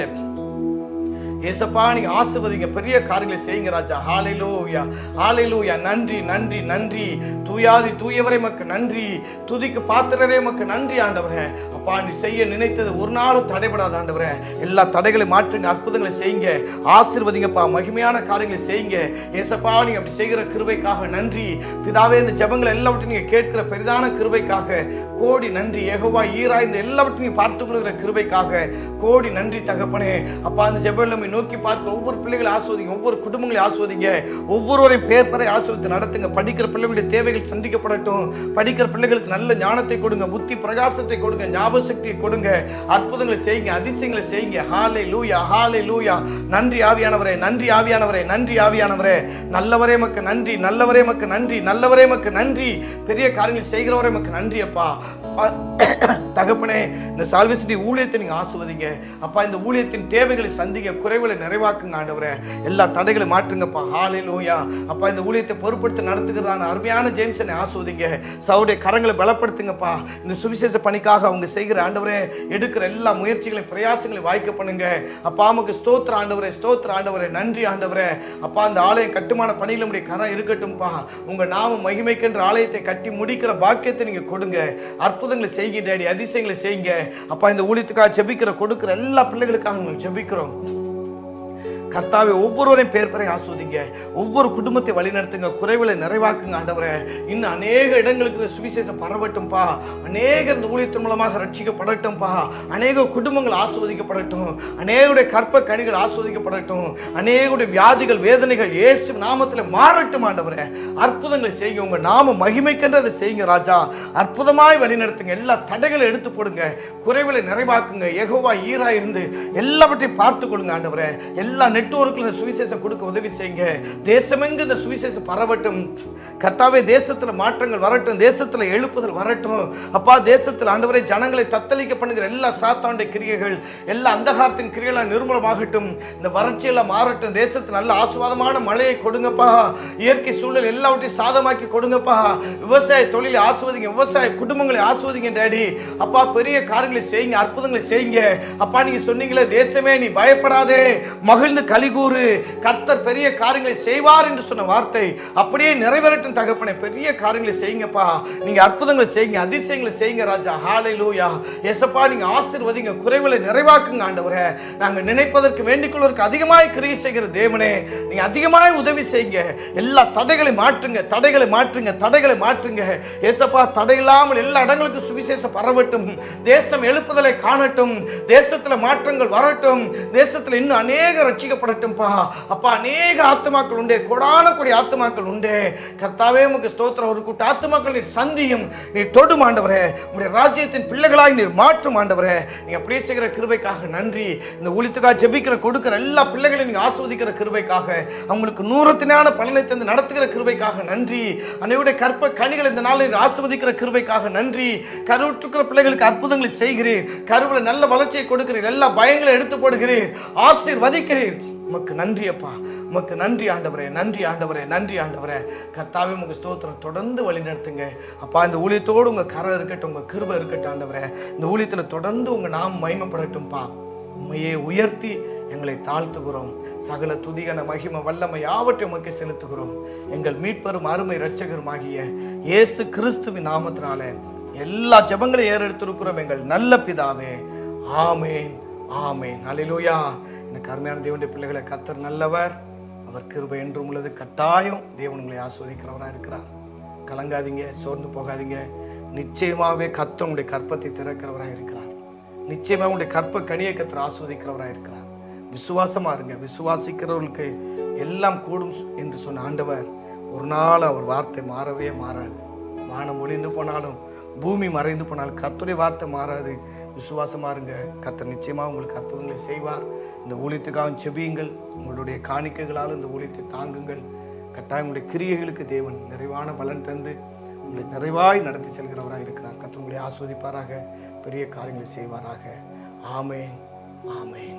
ஏசப்பா நீங்க ஆசீர்வதிங்க, பெரிய காரியங்களை செய்யுங்க ராஜா. ஹல்லேலூயா, ஹல்லேலூயா. நன்றி, நன்றி, நன்றி. தூயாதி தூயவரே மக்கு நன்றி. துதிக்கு பாத்திரரே மக்கு நன்றி ஆண்டவரே. அப்பா நீ செய்ய நினைத்தது ஒரு நாளும் தடைபடாத ஆண்டவரே. எல்லா தடைகளை மாற்றுங்க, அற்புதங்களை செய்யுங்க, ஆசீர்வதிங்கப்பா. மகிமையான காரியங்களை செய்யுங்க ஏசப்பா. நீங்க அப்படி செய்கிற கிருபைக்காக நன்றி பிதாவே. இந்த ஜெபங்களை எல்லாவற்றையும் நீங்க கேட்கிற பெரிதான கிருபைக்காக கோடி நன்றி. யெகோவா ஈரா இந்த எல்லாவற்றையும் பார்த்து கொள்கிற கிருபைக்காக கோடி நன்றி தகப்பனே. அப்பா அந்த ஜெபங்களை நோக்கி பார்க்க ஒவ்வொரு பிள்ளைகளை ஆஸ்வதிங்க, ஒவ்வொரு குடும்பங்களை ஆஸ்வதிங்க, ஒவ்வொருவரையும் பேர் பெற ஆஸ்வதித்து நடத்துங்க. படிக்கிற பிள்ளைகளுடைய தேவைகள் சந்திக்கப்படட்டும். படிக்கிற பிள்ளைகளுக்கு நல்ல ஞானத்தை கொடுங்க, புத்தி பிரகாசத்தை கொடுங்க, ஞாபக சக்தியை கொடுங்க. அற்புதங்களை செய்யுங்க, அதிசயங்களை செய்யுங்க. ஹல்லேலூயா, ஹல்லேலூயா. நன்றி ஆவியானவரே, நன்றி ஆவியானவரே, நன்றி ஆவியானவரே. நல்லவரே மக்கு நன்றி, நல்லவரே மக்கு நன்றி, நல்லவரே மக்கு நன்றி. பெரிய காரியங்கள் செய்கிறவரே மக்கு நன்றி அப்பா. தகப்பனே இந்த சால்வேசிட்டி ஊழியத்தை நீங்க ஆசீர்வதிங்க அப்பா. இந்த ஊழியத்தின் தேவைகளை சந்திங்க, குறைகளை நிறைவாக்குங்க ஆண்டவரே. எல்லா தடைகளை மாற்றுங்கப்பா. ஹல்லேலூயா. அப்பா இந்த ஊழியத்தை பொறுப்படுத்தி நடத்துகிறதான அருமையான ஜேம்ஸனை ஆசீர்வதிங்க. சவுடைய கரங்களை பலப்படுத்துங்கப்பா. இந்த சுவிசேஷ பணிக்காக அவங்க செய்கிற ஆண்டவரே எடுக்கிற எல்லா முயற்சிகளையும் பிரயாசங்களையும் வாய்க்க பண்ணுங்க அப்பா. நமக்கு ஸ்தோத்திர ஆண்டவரே, ஸ்தோத்திர ஆண்டவரே, நன்றி ஆண்டவரே. அப்பா அந்த ஆலயம் கட்டுமான பணியில் நம்முடைய கரம் இருக்கட்டும்பா. உங்க நாம மகிமைக்கின்ற ஆலயத்தை கட்டி முடிக்கிற பாக்கியத்தை நீங்க கொடுங்க. அற்புதங்களை செய்யுங்க டேடி, அதிசயங்களை செய்யுங்க அப்பா. இந்த ஊழியத்துக்காக ஜெபிக்கிற கொடுக்கிற எல்லா பிள்ளைகளுக்காக ஜெபிக்கிறோம் கர்த்தாவே. ஒவ்வொருவரையும் பேர் பெற ஆஸ்வதிங்க, ஒவ்வொரு குடும்பத்தை வழிநடத்துங்க, குறைவுகளை நிறைவாக்குங்க ஆண்டவரே. இன்னும் அநேக இடங்களுக்கு இந்த சுவிசேஷம் பரவட்டும்பா. அநேகர் இந்த ஊழியத்தின் மூலமாக ரட்சிக்கப்படட்டும்பா. அநேக குடும்பங்கள் ஆஸ்வதிக்கப்படட்டும், அநேகருடைய கற்ப கனிகள் ஆஸ்வதிக்கப்படட்டும், அநேகருடைய வியாதிகள் வேதனைகள் இயேசு நாமத்தில் மாறட்டும் ஆண்டவரே. அற்புதங்களை செய்யுங்க, உங்க நாம மகிமைக்கின்றதை செய்யுங்க ராஜா. அற்புதமாய் வழிநடத்துங்க, எல்லா தடைகளை எடுத்து போடுங்க, குறைவுகளை நிறைவாக்குங்க. யெகோவா ஈரா இருந்து எல்லாவற்றையும் பார்த்து கொள்ளுங்க ஆண்டவரே. எல்லா நெட்வொர்க்கில் இந்த சுவிசேஷம் கொடுக்க உதவி செய்யுங்க. தேசமெங்கு இந்த சுவிசேஷம் பரவட்டும் கர்த்தாவே. தேசத்தில் மாற்றங்கள் வரட்டும், தேசத்தில் எழுப்புதல் வரட்டும் அப்பா. தேசத்தில் ஆண்டவரே ஜனங்களை தத்தளிக்க பண்ணுகிற எல்லா சாத்தானுடைய கிரியைகள், எல்லா அந்தகாரத்தின் கிரியைகள் நிர்மூலமாகட்டும். இந்த வறட்சியெல்லாம் மாறட்டும். தேசத்தில் நல்ல ஆசீர்வாதமான மழையை கொடுங்கப்பா. இயற்கை சூழல் எல்லாவற்றையும் சாதமாக்கி கொடுங்கப்பா. விவசாய தொழிலை ஆஸ்வதிங்க, விவசாய குடும்பங்களை ஆஸ்வதிங்க டேடி அப்பா. பெரிய காரியங்களை செய்யுங்க, அற்புதங்களை செய்யுங்க அப்பா. நீங்க சொன்னீங்களே தேசமே நீ பயப்படாதே, மகிழ்ந்து கலிகூறு, கர்த்தர் பெரிய காரியங்களை செய்வார் என்று சொன்ன வார்த்தை அப்படியே நிறைவேறட்டும் தகப்பனே. பெரிய காரியங்களை செய்யுங்கப்பா. நீங்க அற்புதங்களை செய்யுங்க, அதிசயங்களை செய்யுங்க ராஜா. ஹல்லேலூயா. ஏசப்பா நீங்க ஆசீர்வதிங்க, குறைவுகளை நிறைவாக்குங்க ஆண்டவரே. நாங்க நினைப்பதற்கு வேண்டிக் கொள்வதற்கு அதிகமாய் கிரியை செய்கிற தேவனே, நீங்க அதிகமாய் உதவி செய்யுங்க. எல்லா தடைகளை மாற்றுங்க, தடைகளை மாற்றுங்க, தடைகளை மாற்றுங்க ஏசப்பா. தடை இல்லாமல் எல்லா இடங்களுக்கும் சுவிசேஷம் பரவட்டும். தேசம் எழுப்புதலை காணட்டும், தேசத்துல மாற்றங்கள் வரட்டும், தேசத்துல இன்னும் அநேக ரட்சிக்க ரட்சிக்கப்படட்டும்பா. அப்பா, அநேக ஆத்துமாக்கள் உண்டு, கொடான கொடி ஆத்துமாக்கள் உண்டு. கர்த்தாவே உமக்கு ஸ்தோத்திரம். ஒரு கூட்ட ஆத்துமாக்கள் நீர் சந்தியும், நீர் தொடும் ஆண்டவரே. உங்களுடைய ராஜ்யத்தின் பிள்ளைகளாய் நீர் மாற்றும் ஆண்டவரே. நீங்க அப்படியே செய்கிற கிருபைக்காக நன்றி. இந்த ஊழியத்துக்காக ஜெபிக்கிற கொடுக்கிற எல்லா பிள்ளைகளையும் நீங்க ஆஸ்வதிக்கிற கிருபைக்காக, அவங்களுக்கு நூறத்தினான பலனை தந்து நடத்துகிற கிருபைக்காக நன்றி. அன்னையுடைய கற்ப கனிகள் இந்த நாளில் ஆஸ்வதிக்கிற கிருபைக்காக நன்றி. கருவுற்றுக்கிற பிள்ளைகளுக்கு அற்புதங்களை செய்கிறீர். கருவுல நல்ல வளர்ச்சியை கொடுக்கிறீர். எல்லா பயங்களை எடுத்து போடுகிறீர். ஆசீர்வதிக்கிறீர். உமக்கு நன்றி அப்பா. உமக்கு நன்றி ஆண்டவரே. நன்றி ஆண்டவரே. நன்றி ஆண்டவரே. கர்த்தாவே உமக்கு ஸ்தோத்திரம். தொடர்ந்து வழி நடத்துங்க அப்பா. இந்த ஊழியத்தோடு உங்க கரை இருக்கட்டும், உங்க கிருபை இருக்கட்டும் ஆண்டவரே. இந்த ஊழியத்துல தொடர்ந்து உங்க நாம் மகிமைப்படட்டும்பா. உண்மையே உயர்த்தி எங்களை தாழ்த்துகிறோம். சகல துதிகன மகிமை வல்லமை யாவற்றையும் உமக்கு செலுத்துகிறோம். எங்கள் மீட்பரும் அருமை இரட்சகருமாகிய இயேசு கிறிஸ்துவின் நாமத்தினால எல்லா ஜெபங்களையும் ஏறெடுத்திருக்கிறோம் எங்கள் நல்ல பிதாவே. ஆமேன், ஆமேன். அல்லேலூயா. எனக்கு அருமையான தேவனுடைய பிள்ளைகளை, கர்த்தர் நல்லவர், அவர் கிருபை என்றும் உள்ளது. கட்டாயம் தேவன் உங்களை ஆஸ்வதிக்கிறவராக இருக்கிறார். கலங்காதீங்க, சோர்ந்து போகாதீங்க. நிச்சயமாகவே கர்த்தர் உங்களுடைய கற்பத்தை திறக்கிறவராக இருக்கிறார். நிச்சயமாக உங்களுடைய கற்ப கனியை கர்த்தர் ஆஸ்வதிக்கிறவராக இருக்கிறார். விசுவாசமா இருங்க. விசுவாசிக்கிறவர்களுக்கு எல்லாம் கூடும் என்று சொன்ன ஆண்டவர் ஒரு நாள் அவர் வார்த்தை மாறவே மாறாது. வானம் ஒளிந்து போனாலும் பூமி மறைந்து போனால் கர்த்தருடைய வார்த்தை மாறாது. விசுவாசமா இருங்க. கர்த்தர் நிச்சயமாக உங்களுக்கு அற்புதங்களை செய்வார். இந்த ஊழியத்துக்காக செபியுங்கள். உங்களுடைய காணிக்கைகளால் இந்த ஊழியத்தை தாங்குங்கள். கட்டாயம் உங்களுடைய கிரியைகளுக்கு தேவன் நிறைவான பலன் தந்து உங்களை நிறைவாய் நடத்தி செல்கிறவராக இருக்கிறார். கர்த்தர் உங்களை ஆஸ்வதிப்பாராக, பெரிய காரியங்களை செய்வாராக. ஆமேன், ஆமேன்.